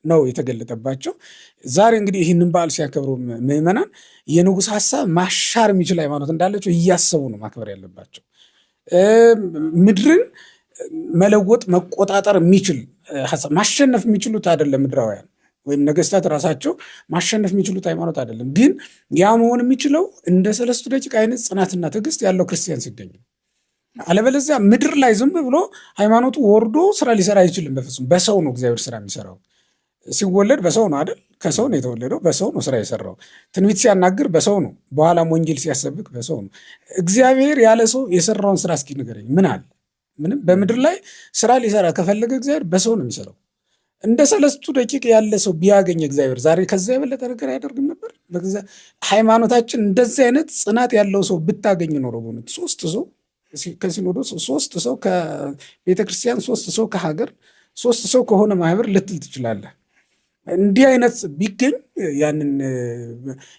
ነው የተገለጠባቸው። ዛሬ እንግዲህ ይህንን በዓል ሲያከብሩ ምዕመናን የንጉሥ ሀሳብ ማሻር የሚችል ሃይማኖት እንዳላቸው እያሰቡ ነው ማክበር ያለባቸው። ምድርን መለወጥ መቆጣጠር የሚችል ሀሳብ ማሸነፍ የሚችሉት አይደለም ምድራውያን ወይም ነገስታት ራሳቸው ማሸነፍ የሚችሉት ሃይማኖት አይደለም። ግን ያ መሆን የሚችለው እንደ ሰለስቱ ደቂቅ አይነት ጽናትና ትዕግስት ያለው ክርስቲያን ሲገኝ። አለበለዚያ ምድር ላይ ዝም ብሎ ሃይማኖቱ ወርዶ ስራ ሊሰራ አይችልም። በፍጹም በሰው ነው እግዚአብሔር ስራ የሚሰራው። ሲወለድ በሰው ነው አይደል? ከሰው ነው የተወለደው፣ በሰው ነው ስራ የሰራው። ትንቢት ሲያናግር በሰው ነው፣ በኋላም ወንጌል ሲያሰብክ በሰው ነው። እግዚአብሔር ያለ ሰው የሰራውን ስራ እስኪ ንገረኝ፣ ምን አለ? ምንም። በምድር ላይ ስራ ሊሰራ ከፈለገ እግዚአብሔር በሰው ነው የሚሰራው። እንደ 3 ደቂቅ ያለ ሰው ቢያገኝ እግዚአብሔር ዛሬ ከዛ የበለጠ ነገር አያደርግም ነበር? ሃይማኖታችን እንደዚህ አይነት ጽናት ያለው ሰው ብታገኝ ኖሮ በእውነት 3 ሰው ከሲኖዶስ 3 ሰው ከቤተክርስቲያን 3 ሰው ከሀገር 3 ሰው ከሆነ ማህበር ልትል ትችላለህ። እንዲህ አይነት ቢገኝ ያንን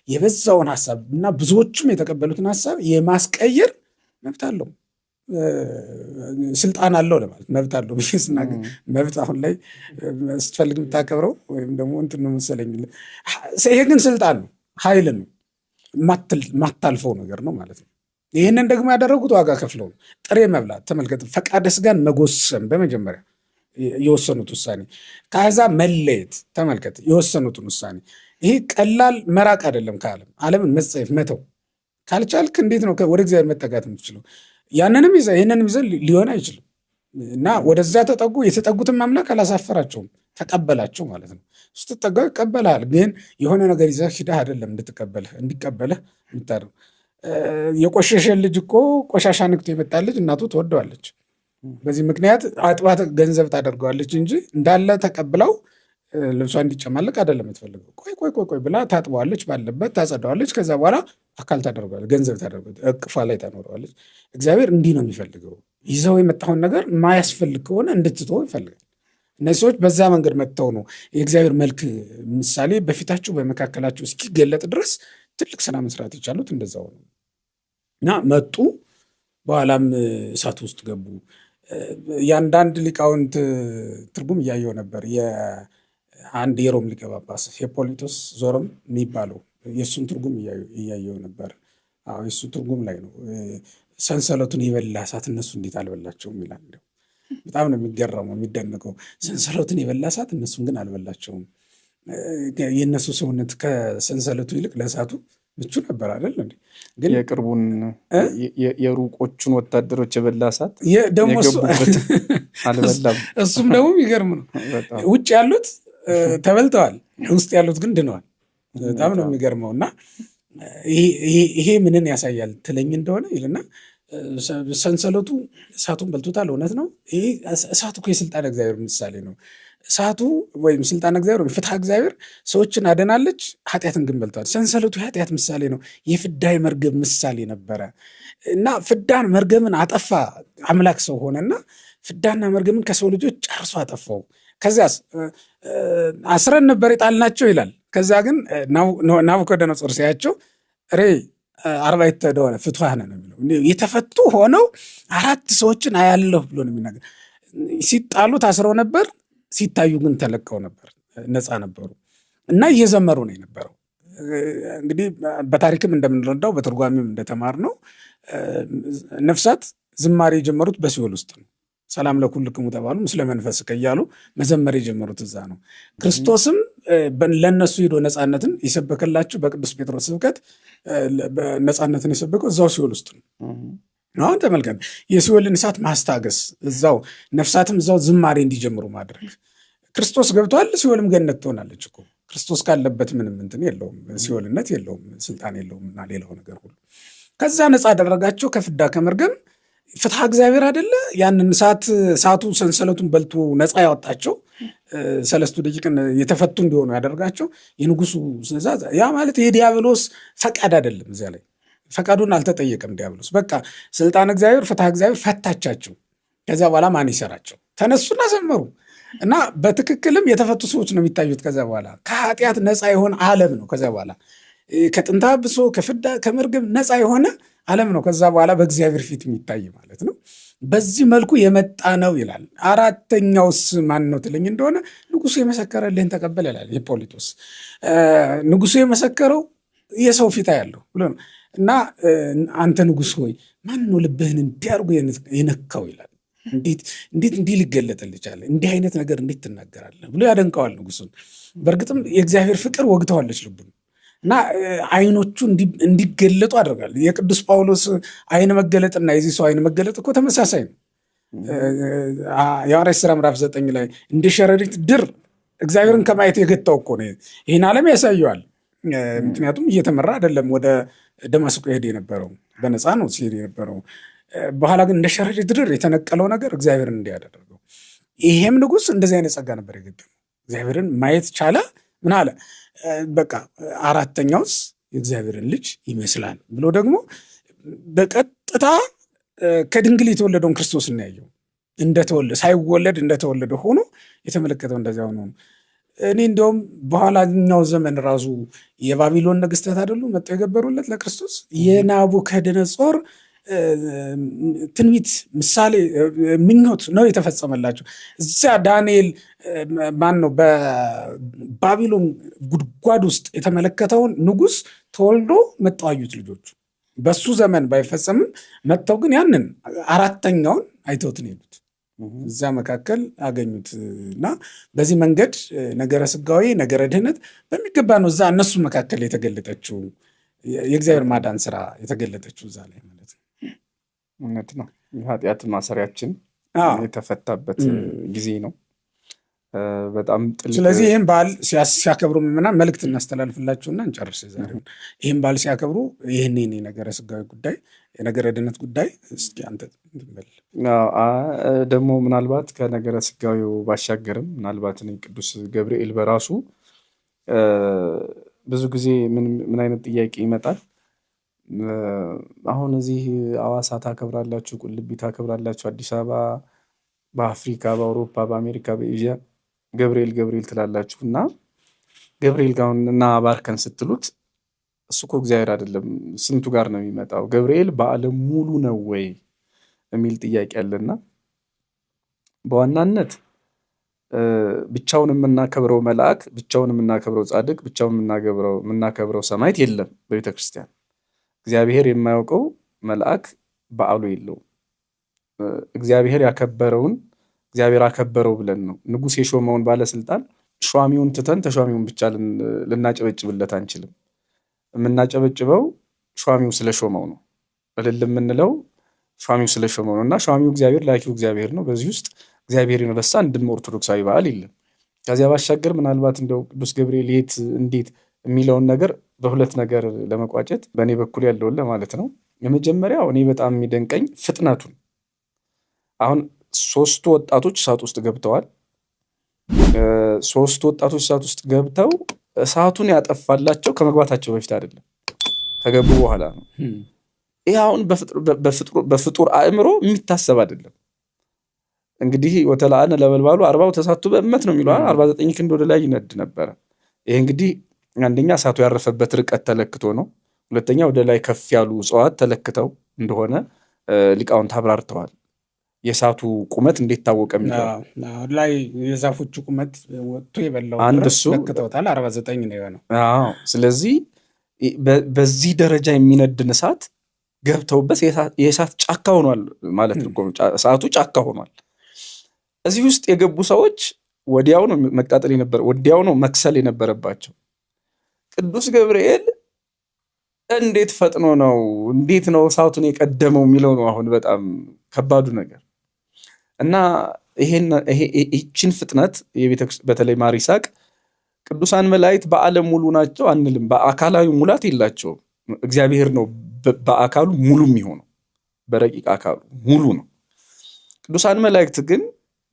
የበዛውን ሀሳብ እና ብዙዎችም የተቀበሉትን ሀሳብ የማስቀየር መብት አለው፣ ስልጣን አለው ለማለት መብት አለው ብዬ ስናገር፣ መብት አሁን ላይ ስትፈልግ የምታከብረው ወይም ደግሞ እንትን ነው መሰለኝ። ይሄ ግን ስልጣን ነው፣ ኃይል ነው፣ ማታልፈው ነገር ነው ማለት ነው። ይህንን ደግሞ ያደረጉት ዋጋ ከፍለው ነው። ጥሬ መብላት ተመልከት፣ ፈቃደ ስጋን መጎሰም በመጀመሪያ የወሰኑት ውሳኔ፣ ከአሕዛብ መለየት ተመልከት፣ የወሰኑትን ውሳኔ። ይሄ ቀላል መራቅ አይደለም፣ ከዓለም ዓለምን መጸየፍ መተው ካልቻልክ እንዴት ነው ወደ እግዚአብሔር መጠጋት የምትችለው? ያንንም ይዘህ ይህንንም ይዘህ ሊሆን አይችልም። እና ወደዛ ተጠጉ። የተጠጉትን አምላክ አላሳፈራቸውም፣ ተቀበላቸው ማለት ነው። ስትጠጋው ይቀበልሃል። ግን የሆነ ነገር ይዘህ ሂደህ አይደለም እንዲቀበልህ የምታደርገው። የቆሸሸ ልጅ እኮ ቆሻሻ ንክቶ የመጣ ልጅ እናቱ ትወደዋለች። በዚህ ምክንያት አጥባት ገንዘብ ታደርገዋለች እንጂ እንዳለ ተቀብለው ልብሷ እንዲጨማለቅ አይደለም የምትፈልገው። ቆይ ብላ ታጥበዋለች፣ ባለበት ታጸዳዋለች። ከዛ በኋላ አካል ታደርገዋለች፣ ገንዘብ ታደርገዋለች፣ እቅፏ ላይ ታኖረዋለች። እግዚአብሔር እንዲህ ነው የሚፈልገው። ይዘው የመጣውን ነገር ማያስፈልግ ከሆነ እንድትተው ይፈልጋል። እነዚህ ሰዎች በዛ መንገድ መጥተው ነው የእግዚአብሔር መልክ ምሳሌ በፊታቸው በመካከላቸው እስኪገለጥ ድረስ ትልቅ ስራ መስራት የቻሉት እንደዛው ነው። እና መጡ፣ በኋላም እሳት ውስጥ ገቡ። የአንዳንድ ሊቃውንት ትርጉም እያየው ነበር። አንድ የሮም ሊቀ ጳጳስ ሂፖሊቶስ ዞረም የሚባለው የእሱን ትርጉም እያየው ነበር። የእሱ ትርጉም ላይ ነው ሰንሰለቱን የበላ እሳት እነሱ እንዴት አልበላቸውም ይላል። በጣም ነው የሚገረመው የሚደንቀው። ሰንሰለቱን የበላ እሳት እነሱን ግን አልበላቸውም። የእነሱ ሰውነት ከሰንሰለቱ ይልቅ ለእሳቱ ምቹ ነበር አይደል? ግን የቅርቡን የሩቆቹን ወታደሮች የበላ እሳት ደግሞ አልበላም። እሱም ደግሞ የሚገርም ነው። ውጭ ያሉት ተበልተዋል፣ ውስጥ ያሉት ግን ድነዋል። በጣም ነው የሚገርመው። እና ይሄ ምንን ያሳያል ትለኝ እንደሆነ ይልና ሰንሰለቱ እሳቱን በልቶታል። እውነት ነው። ይሄ እሳቱ እኮ የስልጣን እግዚአብሔር ምሳሌ ነው። እሳቱ ወይም ስልጣን እግዚአብሔር ወይም ፍትሐ እግዚአብሔር ሰዎችን አደናለች፣ ኃጢአትን ግን በልተዋል። ሰንሰለቱ የኃጢአት ምሳሌ ነው። የፍዳ መርገም ምሳሌ ነበረ እና ፍዳን መርገምን አጠፋ። አምላክ ሰው ሆነና ፍዳና መርገምን ከሰው ልጆች ጨርሶ አጠፋው። ከዚያስ አስረን ነበር የጣልናቸው ይላል። ከዛ ግን ናቡከደነፆር ሲያቸው አርባዕተ እደወነ ፍቱሐነ ነው የሚለው። የተፈቱ ሆነው 4 ሰዎችን አያለሁ ብሎ ነው የሚናገር። ሲጣሉ ታስረው ነበር፣ ሲታዩ ግን ተለቀው ነበር፣ ነፃ ነበሩ እና እየዘመሩ ነው የነበረው። እንግዲህ በታሪክም እንደምንረዳው በትርጓሜም እንደተማርነው ነፍሳት ዝማሬ የጀመሩት በሲኦል ውስጥ ነው። ሰላም ለኩልክሙ ተባሉ ምስለ መንፈስከ እያሉ መዘመር የጀመሩት እዛ ነው። ክርስቶስም ለእነሱ ሄዶ ነፃነትን የሰበከላቸው በቅዱስ ጴጥሮስ ስብከት ነፃነትን የሰበከው እዛው ሲኦል ውስጥ ነው። አሁን ተመልከት፣ የሲኦልን እሳት ማስታገስ፣ እዛው ነፍሳትም እዛው ዝማሬ እንዲጀምሩ ማድረግ። ክርስቶስ ገብቷል፣ ሲኦልም ገነት ትሆናለች እኮ። ክርስቶስ ካለበት ምንም እንትን የለውም፣ ሲኦልነት የለውም፣ ስልጣን የለውም እና ሌላው ነገር ሁሉ። ከዛ ነፃ አደረጋቸው ከፍዳ ከመርገም። ፍትሐ እግዚአብሔር አይደለ? ያንን እሳቱ ሰንሰለቱን በልቶ ነፃ ያወጣቸው፣ 3 ደቂቅን የተፈቱ እንዲሆኑ ያደርጋቸው የንጉሱ ትእዛዝ። ያ ማለት የዲያብሎስ ፈቃድ አይደለም። እዚያ ላይ ፈቃዱን አልተጠየቀም ዲያብሎስ። በቃ ስልጣን እግዚአብሔር ፍትሐ እግዚአብሔር ፈታቻቸው። ከዚያ በኋላ ማን ይሰራቸው? ተነሱና ዘመሩ እና በትክክልም የተፈቱ ሰዎች ነው የሚታዩት። ከዚያ በኋላ ከኃጢአት ነፃ የሆነ ዓለም ነው። ከዚያ በኋላ ከጥንተ አብሶ ከፍዳ ከመርገም ነፃ የሆነ ዓለም ነው። ከዛ በኋላ በእግዚአብሔር ፊት የሚታይ ማለት ነው። በዚህ መልኩ የመጣ ነው ይላል። 4ተኛውስ ማን ነው ትለኝ እንደሆነ ንጉሱ የመሰከረልህን ተቀበል ይላል ሂፖሊቶስ። ንጉሱ የመሰከረው የሰው ፊት ያለው ብሎ ነው እና አንተ ንጉስ ሆይ ማን ነው ልብህን እንዲያርጉ የነካው ይላል። እንዴት እንዲህ ሊገለጥልህ ቻለ? እንዲህ አይነት ነገር እንዴት ትናገራለህ ብሎ ያደንቀዋል ንጉሱን። በእርግጥም የእግዚአብሔር ፍቅር ወግተዋለች ልቡን እና አይኖቹ እንዲገለጡ አድርጋል። የቅዱስ ጳውሎስ አይን መገለጥና የዚህ ሰው አይን መገለጥ እኮ ተመሳሳይ ነው። የሐዋርያት ሥራ ምዕራፍ 9 ላይ እንደ ሸረሪት ድር እግዚአብሔርን ከማየት የገታው እኮ ነው። ይህን ዓለም ያሳየዋል። ምክንያቱም እየተመራ አይደለም ወደ ደማስቆ ሄድ የነበረው፣ በነፃ ነው ሲሄድ የነበረው። በኋላ ግን እንደ ሸረሪት ድር የተነቀለው ነገር እግዚአብሔርን እንዲያደረገው። ይሄም ንጉሥ እንደዚህ አይነት ጸጋ ነበር የገጠመው። እግዚአብሔርን ማየት ቻለ። ምን አለ? በቃ አራተኛውስ የእግዚአብሔርን ልጅ ይመስላል ብሎ ደግሞ በቀጥታ ከድንግል የተወለደውን ክርስቶስ እናያየው። ሳይወለድ እንደተወለደ ሆኖ የተመለከተው እንደዚያ ሆኖ ነው። እኔ እንዲያውም በኋላኛው ዘመን ራሱ የባቢሎን ነገስታት አይደሉ መጥተው የገበሩለት ለክርስቶስ የናቡከደነጾር ትንቢት ምሳሌ ምኞት ነው የተፈጸመላቸው። እዚያ ዳንኤል ማን ነው በባቢሎን ጉድጓድ ውስጥ የተመለከተውን ንጉሥ ተወልዶ መጥተው አዩት ልጆቹ። በሱ ዘመን ባይፈጸምም መጥተው ግን ያንን አራተኛውን አይተውትን ሄዱት። እዛ መካከል አገኙት እና በዚህ መንገድ ነገረ ስጋዊ ነገረ ድህነት በሚገባ ነው እዛ እነሱ መካከል የተገለጠችው የእግዚአብሔር ማዳን ስራ የተገለጠችው እዛ ላይ ማለት ነው። እውነት ነው። የኃጢአት ማሰሪያችን የተፈታበት ጊዜ ነው። በጣም ጥልቅ። ስለዚህ ይህም በዓል ሲያከብሩ ምናምን መልእክት እናስተላልፍላችሁና እንጨርስ። ዛሬውን ይህም በዓል ሲያከብሩ ይህን ነገረ ስጋዊ ጉዳይ የነገረ ድህነት ጉዳይ እስኪ አንተ እንድንበል ደግሞ ምናልባት ከነገረ ስጋዊው ባሻገርም ምናልባት ቅዱስ ገብርኤል በራሱ ብዙ ጊዜ ምን አይነት ጥያቄ ይመጣል? አሁን እዚህ አዋሳ ታከብራላችሁ፣ ቁልቢ ታከብራላችሁ፣ አዲስ አበባ፣ በአፍሪካ፣ በአውሮፓ፣ በአሜሪካ፣ በኤዥያ ገብርኤል ትላላችሁ እና ገብርኤል ጋር እና ባርከን ስትሉት እሱ እኮ እግዚአብሔር አይደለም፣ ስንቱ ጋር ነው የሚመጣው? ገብርኤል በዓለም ሙሉ ነው ወይ የሚል ጥያቄ አለና በዋናነት ብቻውን የምናከብረው መልአክ፣ ብቻውን የምናከብረው ጻድቅ፣ ብቻውን የምናከብረው ሰማዕት የለም በቤተክርስቲያን። እግዚአብሔር የማያውቀው መልአክ በዓሉ የለውም። እግዚአብሔር ያከበረውን እግዚአብሔር አከበረው ብለን ነው። ንጉሥ የሾመውን ባለስልጣን ሿሚውን ትተን ተሿሚውን ብቻ ልናጨበጭብለት አንችልም። የምናጨበጭበው ሿሚው ስለሾመው ነው። እልል የምንለው ሿሚው ስለሾመው ነው እና ሿሚው እግዚአብሔር ላኪው እግዚአብሔር ነው። በዚህ ውስጥ እግዚአብሔር የረሳ አንድም ኦርቶዶክሳዊ በዓል የለም። ከዚያ ባሻገር ምናልባት እንደው ቅዱስ ገብርኤል የት እንዴት የሚለውን ነገር በሁለት ነገር ለመቋጨት በእኔ በኩል ያለውን ለማለት ነው። የመጀመሪያው እኔ በጣም የሚደንቀኝ ፍጥነቱን። አሁን 3 ወጣቶች እሳት ውስጥ ገብተዋል። 3 ወጣቶች እሳት ውስጥ ገብተው እሳቱን ያጠፋላቸው ከመግባታቸው በፊት አይደለም፣ ከገቡ በኋላ ነው። ይህ አሁን በፍጡር አእምሮ የሚታሰብ አይደለም። እንግዲህ ወተላአነ ነበልባሉ 40 ተሳቱ በእመት ነው የሚለው 49 ክንድ ወደ ላይ ይነድ ነበረ። ይሄ እንግዲህ አንደኛ እሳቱ ያረፈበት ርቀት ተለክቶ ነው። ሁለተኛ ወደ ላይ ከፍ ያሉ እጽዋት ተለክተው እንደሆነ ሊቃውንት አብራርተዋል። የእሳቱ ቁመት እንዴት ታወቀ የሚለው ላይ የዛፎቹ ቁመት ወጥቶ የበላው ለክተውታል። 49 ነው የሆነው። ስለዚህ በዚህ ደረጃ የሚነድን እሳት ገብተውበት የእሳት ጫካ ሆኗል ማለት ነው። እሳቱ ጫካ ሆኗል። እዚህ ውስጥ የገቡ ሰዎች ወዲያው ነው መቃጠል ወዲያው ነው መክሰል የነበረባቸው። ቅዱስ ገብርኤል እንዴት ፈጥኖ ነው እንዴት ነው እሳቱን የቀደመው የሚለው ነው አሁን በጣም ከባዱ ነገር። እና ይህችን ፍጥነት በተለይ ማር ይስሐቅ ቅዱሳን መላእክት በዓለም ሙሉ ናቸው አንልም። በአካላዊ ሙላት የላቸውም። እግዚአብሔር ነው በአካሉ ሙሉ የሚሆነው፣ በረቂቅ አካሉ ሙሉ ነው። ቅዱሳን መላእክት ግን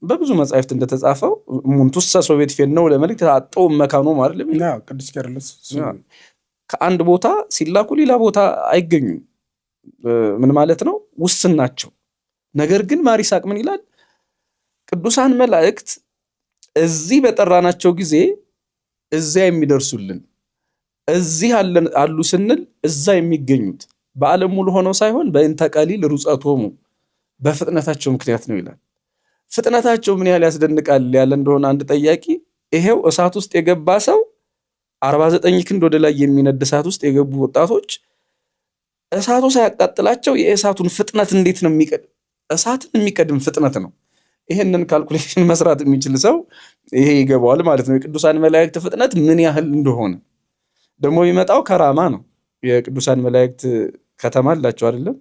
በብዙ መጻሕፍት እንደተጻፈው ሙንቱሰ ሶቤት ፌነው ለመልእክት አጠው መካኖ ማለት ነው። ቅዱስ ቄርሎስ ከአንድ ቦታ ሲላኩ ሌላ ቦታ አይገኙም። ምን ማለት ነው? ውስን ናቸው። ነገር ግን ማር ይስሐቅ ምን ይላል? ቅዱሳን መላእክት እዚህ በጠራናቸው ጊዜ እዚያ የሚደርሱልን፣ እዚህ አሉ ስንል እዛ የሚገኙት በዓለም ሙሉ ሆነው ሳይሆን በእንተ ቀሊል ሩጸቶሙ በፍጥነታቸው ምክንያት ነው ይላል። ፍጥነታቸው ምን ያህል ያስደንቃል ያለ እንደሆነ አንድ ጠያቂ ይሄው እሳት ውስጥ የገባ ሰው 49 ክንድ ወደ ላይ የሚነድ እሳት ውስጥ የገቡ ወጣቶች እሳቱ ሳያቃጥላቸው የእሳቱን ፍጥነት እንዴት ነው እሳትን የሚቀድም ፍጥነት ነው። ይሄንን ካልኩሌሽን መስራት የሚችል ሰው ይሄ ይገባዋል ማለት ነው። የቅዱሳን መላእክት ፍጥነት ምን ያህል እንደሆነ ደግሞ የሚመጣው ከራማ ነው። የቅዱሳን መላእክት ከተማ አላቸው አይደለም?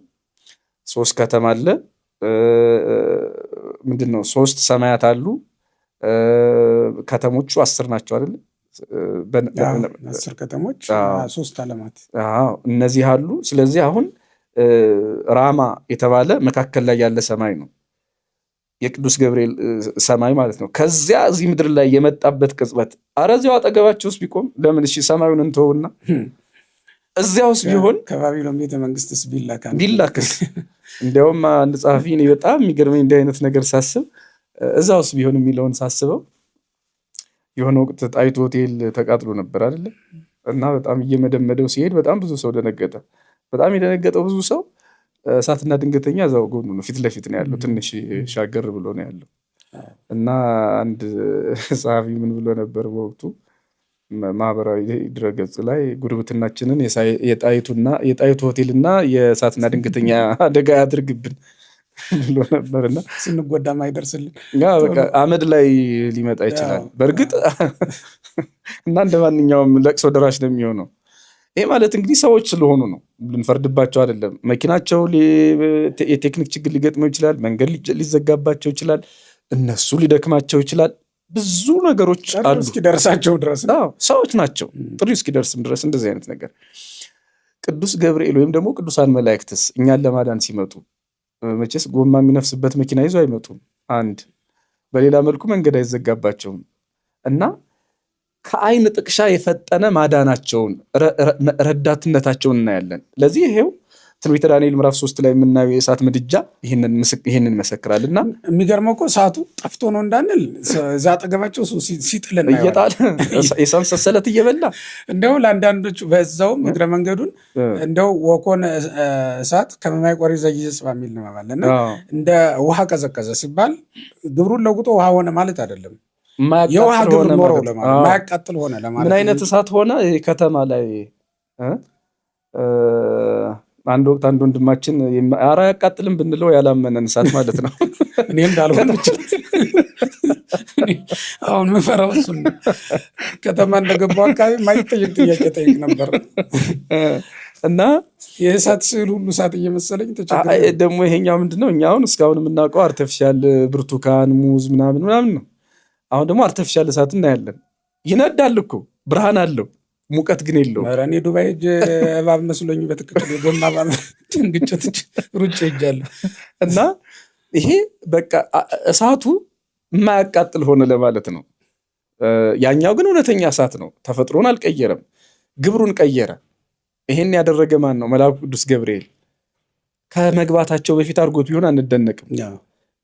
3 ከተማ አለ። ምንድነው 3 ሰማያት አሉ። ከተሞቹ 10 ናቸው አይደል? 10 ከተሞች 3 ዓለማት እነዚህ አሉ። ስለዚህ አሁን ራማ የተባለ መካከል ላይ ያለ ሰማይ ነው የቅዱስ ገብርኤል ሰማይ ማለት ነው። ከዚያ እዚህ ምድር ላይ የመጣበት ቅጽበት አረዚያው አጠገባቸውስ ቢቆም ለምን እሺ ሰማዩን እንተውና እዚያውስ ቢሆን ከባቢሎን ቤተ መንግስትስ ቢላክስ እንዲያውም አንድ ጸሐፊ እኔ በጣም የሚገርመኝ እንዲህ አይነት ነገር ሳስብ እዛውስ ቢሆን የሚለውን ሳስበው የሆነ ወቅት ጣይቱ ሆቴል ተቃጥሎ ነበር አይደል? እና በጣም እየመደመደው ሲሄድ በጣም ብዙ ሰው ደነገጠ። በጣም የደነገጠው ብዙ ሰው እሳትና ድንገተኛ እዛው ጎኑ ነው፣ ፊት ለፊት ነው ያለው፣ ትንሽ ሻገር ብሎ ነው ያለው። እና አንድ ጸሐፊ ምን ብሎ ነበር በወቅቱ ማህበራዊ ድረገጽ ላይ ጉርብትናችንን የጣይቱ ሆቴልና የእሳትና ድንገተኛ አደጋ ያድርግብን ብሎ ነበርና ስንጎዳ ማይደርስልን በቃ አመድ ላይ ሊመጣ ይችላል በእርግጥ እና እንደማንኛውም ለቅሶ ደራሽ ነው የሚሆነው። ይሄ ማለት እንግዲህ ሰዎች ስለሆኑ ነው፣ ልንፈርድባቸው አይደለም። መኪናቸው የቴክኒክ ችግር ሊገጥመው ይችላል፣ መንገድ ሊዘጋባቸው ይችላል፣ እነሱ ሊደክማቸው ይችላል። ብዙ ነገሮች አሉ እስኪደርሳቸው ድረስ ሰዎች ናቸው፣ ጥሪ እስኪደርስም ድረስ እንደዚህ አይነት ነገር። ቅዱስ ገብርኤል ወይም ደግሞ ቅዱሳን መላእክትስ እኛን ለማዳን ሲመጡ መቼስ ጎማ የሚነፍስበት መኪና ይዞ አይመጡም። አንድ በሌላ መልኩ መንገድ አይዘጋባቸውም እና ከአይን ጥቅሻ የፈጠነ ማዳናቸውን ረዳትነታቸውን እናያለን። ለዚህ ይሄው ትንቢተ ዳንኤል ምዕራፍ 3 ላይ የምናየው የእሳት ምድጃ ይህንን መሰክራልና የሚገርመው እኮ እሳቱ ጠፍቶ ነው እንዳንል እዛ አጠገባቸው ሲጥል እየጣለ የእሳት ሰንሰለት እየበላ እንደው ለአንዳንዶቹ በዛውም እግረ መንገዱን እንደው ወኮነ እሳት ከመማይቆሪ ዘይጽ በሚል ነው ማለትና እንደ ውሃ ቀዘቀዘ ሲባል ግብሩን ለውጦ ውሃ ሆነ ማለት አይደለም። የውሃ ግብር ኖረው ለማለት ማያቃጥል ሆነ ለማለት። ምን አይነት እሳት ሆነ? ከተማ ላይ አንድ ወቅት አንድ ወንድማችን ኧረ አያቃጥልም ብንለው ያላመነን እሳት ማለት ነው። እኔ እንዳልሆነ አሁን ምፈራው እሱን ከተማ እንደገባው አካባቢ ማይጠየቅ ጥያቄ ጠይቅ ነበር እና የእሳት ስዕል ሁሉ እሳት እየመሰለኝ ተቸግሬ ደግሞ ይሄኛው ምንድነው እኛ አሁን እስካሁን የምናውቀው አርቲፊሻል ብርቱካን፣ ሙዝ ምናምን ነው። አሁን ደግሞ አርቲፊሻል እሳት እናያለን። ይነዳል እኮ ብርሃን አለው፣ ሙቀት ግን የለውም። ኧረ እኔ ዱባይ ሄጄ እባብ መስሎኝ በትክክል የጎማ እባብ ድንግጭት ሩጬ ሄጃለሁ። እና ይሄ በቃ እሳቱ የማያቃጥል ሆነ ለማለት ነው። ያኛው ግን እውነተኛ እሳት ነው። ተፈጥሮን አልቀየረም፣ ግብሩን ቀየረ። ይሄን ያደረገ ማን ነው? መልአኩ ቅዱስ ገብርኤል። ከመግባታቸው በፊት አድርጎት ቢሆን አንደነቅም፣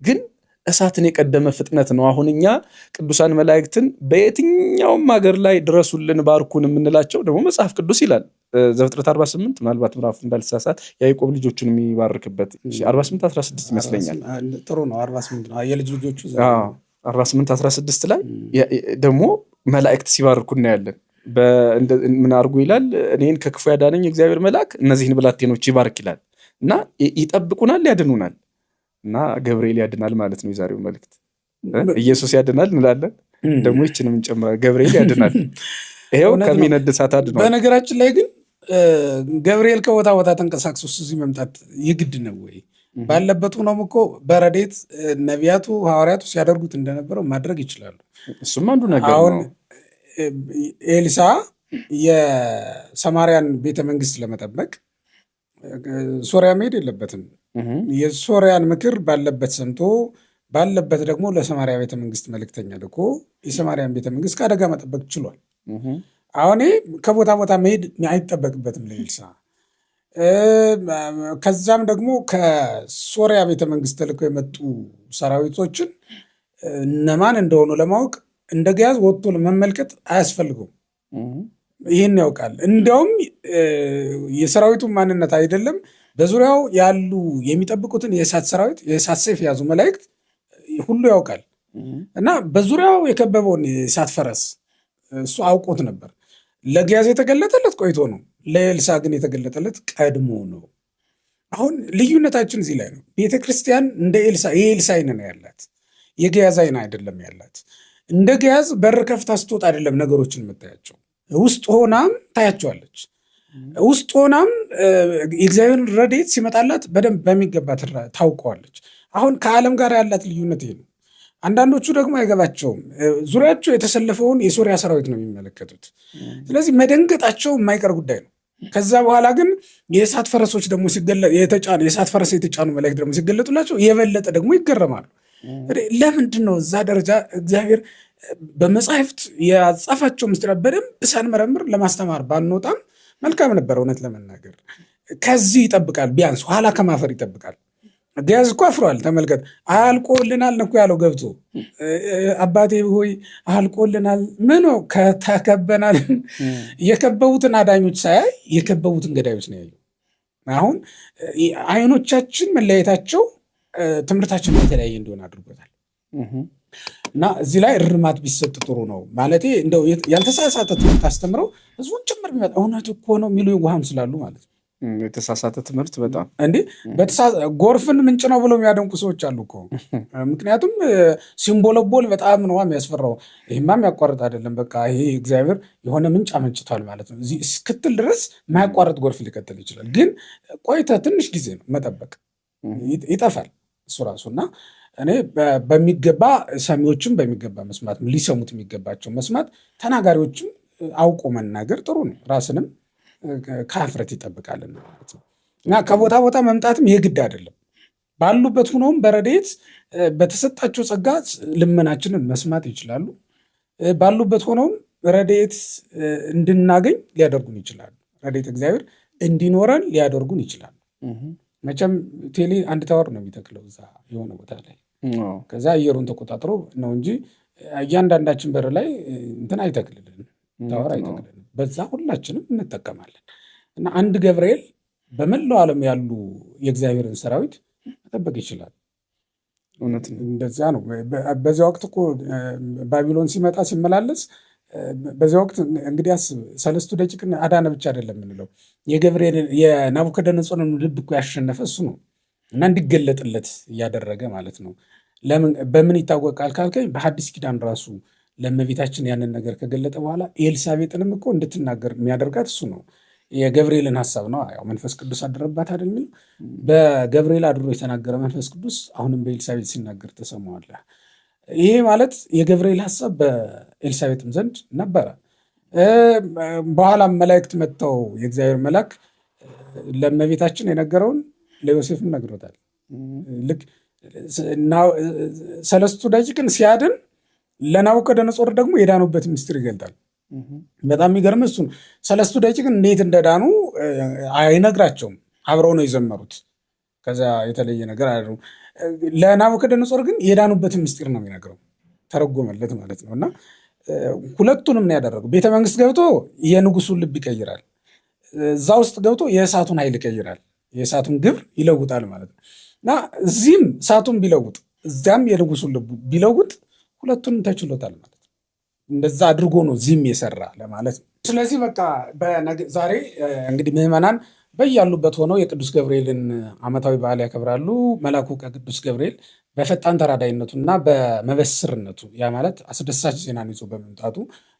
ግን እሳትን የቀደመ ፍጥነት ነው። አሁን እኛ ቅዱሳን መላእክትን በየትኛውም ሀገር ላይ ድረሱልን ባርኩን የምንላቸው ደግሞ መጽሐፍ ቅዱስ ይላል ዘፍጥረት 48 ምናልባት ምዕራፍ እንዳልተሳሳት ያዕቆብ ልጆቹን የሚባርክበት 48:16 ይመስለኛል። ጥሩ ነው 48 ነው የልጅ ልጆቹ 48:16 ላይ ደግሞ መላእክት ሲባርኩ እናያለን። ምን አድርጉ ይላል? እኔን ከክፉ ያዳነኝ እግዚአብሔር መልአክ እነዚህን ብላቴኖች ይባርክ ይላል እና ይጠብቁናል፣ ያድኑናል። እና ገብርኤል ያድናል ማለት ነው የዛሬው መልእክት። ኢየሱስ ያድናል እንላለን፣ ደግሞ ይችንም እንጨምራለን። ገብርኤል ያድናል፣ ይሄው ከሚነድ እሳት አድኗል። በነገራችን ላይ ግን ገብርኤል ከቦታ ቦታ ተንቀሳቅሶ እዚህ መምጣት ይግድ ነው ወይ? ባለበት ሆኖም እኮ በረዴት ነቢያቱ ሐዋርያቱ ሲያደርጉት እንደነበረው ማድረግ ይችላሉ። እሱም አንዱ ነገር ነው። አሁን ኤልሳ የሰማርያን ቤተ መንግስት ለመጠበቅ ሶሪያ መሄድ የለበትም። የሶሪያን ምክር ባለበት ሰምቶ ባለበት ደግሞ ለሰማርያ ቤተ መንግስት መልእክተኛ ልኮ የሰማርያን ቤተ መንግስት ከአደጋ መጠበቅ ችሏል። አሁን ከቦታ ቦታ መሄድ አይጠበቅበትም ለኤልሳ። ከዛም ደግሞ ከሶሪያ ቤተ መንግስት ተልከው የመጡ ሰራዊቶችን እነማን እንደሆኑ ለማወቅ እንደ ገያዝ ወጥቶ ለመመልከት አያስፈልገውም። ይህን ያውቃል። እንዲያውም የሰራዊቱን ማንነት አይደለም በዙሪያው ያሉ የሚጠብቁትን የእሳት ሰራዊት የእሳት ሰይፍ የያዙ መላእክት ሁሉ ያውቃል። እና በዙሪያው የከበበውን የእሳት ፈረስ እሱ አውቆት ነበር። ለገያዝ የተገለጠለት ቆይቶ ነው፣ ለኤልሳ ግን የተገለጠለት ቀድሞ ነው። አሁን ልዩነታችን እዚህ ላይ ነው። ቤተክርስቲያን እንደ ኤልሳ የኤልሳ አይን ነው ያላት፣ የገያዝ አይን አይደለም ያላት። እንደ ገያዝ በር ከፍታ ስትወጣ አይደለም ነገሮችን የምታያቸው፣ ውስጥ ሆናም ታያቸዋለች። ውስጥ ሆናም የእግዚአብሔር ረድኤት ሲመጣላት በደንብ በሚገባ ታውቀዋለች። አሁን ከዓለም ጋር ያላት ልዩነት ይሄ ነው። አንዳንዶቹ ደግሞ አይገባቸውም። ዙሪያቸው የተሰለፈውን የሶሪያ ሰራዊት ነው የሚመለከቱት። ስለዚህ መደንገጣቸው የማይቀር ጉዳይ ነው። ከዛ በኋላ ግን የእሳት ፈረሶች ደግሞ የእሳት ፈረስ የተጫኑ መላእክት ደግሞ ሲገለጡላቸው የበለጠ ደግሞ ይገረማሉ። ለምንድን ነው እዛ ደረጃ እግዚአብሔር በመጽሐፍት ያጻፋቸው ምስጢራት በደንብ ሳንመረምር ለማስተማር ባንወጣም መልካም ነበር። እውነት ለመናገር ከዚህ ይጠብቃል፣ ቢያንስ ኋላ ከማፈር ይጠብቃል። ዲያዝ እኮ አፍሯል። ተመልከት፣ አልቆልናል እኮ ያለው ገብቶ አባቴ ሆይ አልቆልናል። ምን ከተከበናል። የከበቡትን አዳኞች ሳያይ የከበቡትን ገዳዮች ነው ያየው። አሁን አይኖቻችን መለያየታቸው ትምህርታችን የተለያየ እንደሆነ አድርጎታል። እና እዚህ ላይ እርማት ቢሰጥ ጥሩ ነው። ማለቴ እንደው ያልተሳሳተ ትምህርት አስተምረው ህዝቡን ጭምር ቢመጣ እውነት እኮ ነው የሚሉ የዋሃም ስላሉ ማለት ነው። የተሳሳተ ትምህርት በጣም እንዴ ጎርፍን ምንጭ ነው ብለው የሚያደንቁ ሰዎች አሉ እኮ። ምክንያቱም ሲምቦለቦል በጣም ነው የሚያስፈራው። ይሄማ የሚያቋርጥ አይደለም፣ በቃ ይሄ እግዚአብሔር የሆነ ምንጭ አመንጭቷል ማለት ነው። እዚህ እስክትል ድረስ ማያቋርጥ ጎርፍ ሊቀጥል ይችላል። ግን ቆይተ ትንሽ ጊዜ ነው መጠበቅ፣ ይጠፋል እሱ ራሱና እኔ በሚገባ ሰሚዎችም በሚገባ መስማት፣ ሊሰሙት የሚገባቸው መስማት፣ ተናጋሪዎችም አውቆ መናገር ጥሩ ነው። ራስንም ከአፍረት ይጠብቃልና ማለት ነው። እና ከቦታ ቦታ መምጣትም የግድ አይደለም። ባሉበት ሆኖም በረድኤት በተሰጣቸው ጸጋ ልመናችንን መስማት ይችላሉ። ባሉበት ሆኖም ረድኤት እንድናገኝ ሊያደርጉን ይችላሉ። ረድኤት እግዚአብሔር እንዲኖረን ሊያደርጉን ይችላሉ። መቼም ቴሌ አንድ ታወር ነው የሚተክለው እዛ የሆነ ቦታ ላይ፣ ከዛ አየሩን ተቆጣጥሮ ነው እንጂ እያንዳንዳችን በር ላይ እንትን አይተክልልን፣ ታወር አይተክልልን። በዛ ሁላችንም እንጠቀማለን። እና አንድ ገብርኤል በመላው ዓለም ያሉ የእግዚአብሔርን ሰራዊት መጠበቅ ይችላል። እውነት ነው። እንደዚያ ነው። በዚያ ወቅት እኮ ባቢሎን ሲመጣ ሲመላለስ፣ በዚያ ወቅት እንግዲህ አስብ፣ 3 ደቂቅን አዳነ ብቻ አይደለም የምንለው፣ የገብርኤል የናቡከደነፆርን ልብ እኮ ያሸነፈ እሱ ነው። እና እንዲገለጥለት እያደረገ ማለት ነው። ለምን በምን ይታወቃል ካልከኝ፣ በሐዲስ ኪዳን ራሱ ለእመቤታችን ያንን ነገር ከገለጠ በኋላ ኤልሳቤጥንም እኮ እንድትናገር የሚያደርጋት እሱ ነው። የገብርኤልን ሀሳብ ነው። ያው መንፈስ ቅዱስ አደረባት አይደል የሚለው፣ በገብርኤል አድሮ የተናገረ መንፈስ ቅዱስ አሁንም በኤልሳቤጥ ሲናገር ተሰማዋለህ። ይሄ ማለት የገብርኤል ሀሳብ በኤልሳቤጥም ዘንድ ነበረ። በኋላም መላእክት መጥተው የእግዚአብሔር መልአክ ለእመቤታችን የነገረውን ለዮሴፍም ነግሮታል። ልክ 3 ደቂቅን ሲያድን ለናቡከደነፆር ደግሞ የዳኑበት ምስጢር ይገልጣል። በጣም የሚገርም እሱ ነው። 3 ደቂቅን እንዴት እንደዳኑ አይነግራቸውም። አብረው ነው የዘመሩት። ከዛ የተለየ ነገር አለ። ለናቡከደነፆር ግን የዳኑበትን ምስጢር ነው የሚነግረው። ተረጎመለት ማለት ነው። እና ሁለቱንም ነው ያደረገው። ቤተ መንግስት ገብቶ የንጉሱን ልብ ይቀይራል። እዛ ውስጥ ገብቶ የእሳቱን ኃይል ይቀይራል። የእሳቱን ግብር ይለውጣል ማለት ነው። እና እዚህም እሳቱን ቢለውጥ እዚያም የንጉሱን ልብ ቢለውጥ ሁለቱንም ተችሎታል ማለት ነው። እንደዛ አድርጎ ነው እዚህም የሰራ ለማለት ነው። ስለዚህ በቃ ዛሬ እንግዲህ ምዕመናን በያሉበት ሆነው የቅዱስ ገብርኤልን ዓመታዊ በዓል ያከብራሉ። መልአኩ ቅዱስ ገብርኤል በፈጣን ተራዳይነቱና በመበስርነቱ፣ ያ ማለት አስደሳች ዜናን ይዞ በመምጣቱ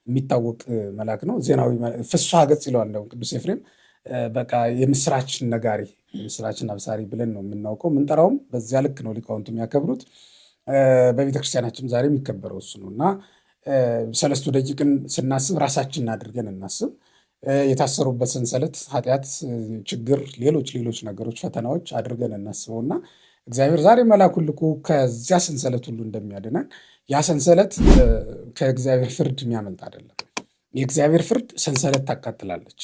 የሚታወቅ መልአክ ነው። ዜናዊ ፍስሐ ገጽ ይለዋል እንደውም ቅዱስ ኤፍሬም። በቃ የምስራችን ነጋሪ፣ የምስራችን አብሳሪ ብለን ነው የምናውቀው የምንጠራውም። በዚያ ልክ ነው ሊቃውንቱ የሚያከብሩት። በቤተክርስቲያናችን ዛሬ የሚከበረው እሱ ነው እና 3 ደቂቅን ስናስብ ራሳችንን አድርገን እናስብ። የታሰሩበት ሰንሰለት ኃጢአት፣ ችግር፣ ሌሎች ነገሮች፣ ፈተናዎች አድርገን እናስበውና እግዚአብሔር ዛሬ መልአኩን ልኮ ከዚያ ሰንሰለት ሁሉ እንደሚያድነን፣ ያ ሰንሰለት ከእግዚአብሔር ፍርድ የሚያመልጥ አይደለም። የእግዚአብሔር ፍርድ ሰንሰለት ታቃጥላለች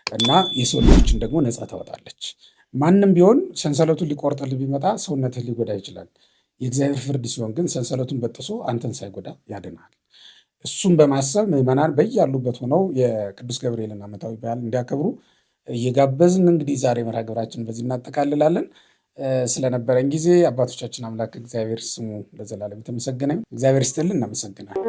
እና የሰው ልጆችን ደግሞ ነፃ ታወጣለች። ማንም ቢሆን ሰንሰለቱን ሊቆርጥልህ ቢመጣ ሰውነትህ ሊጎዳ ይችላል። የእግዚአብሔር ፍርድ ሲሆን ግን ሰንሰለቱን በጥሶ አንተን ሳይጎዳ ያድናል። እሱም በማሰብ ምዕመናን በያሉበት ሆነው የቅዱስ ገብርኤልን ዓመታዊ በዓል እንዲያከብሩ እየጋበዝን እንግዲህ ዛሬ መርሃ ግብራችን በዚህ እናጠቃልላለን። ስለነበረን ጊዜ አባቶቻችን አምላክ እግዚአብሔር ስሙ ለዘላለም የተመሰገነ ይሁን። እግዚአብሔር ይስጥልን። እናመሰግናለን።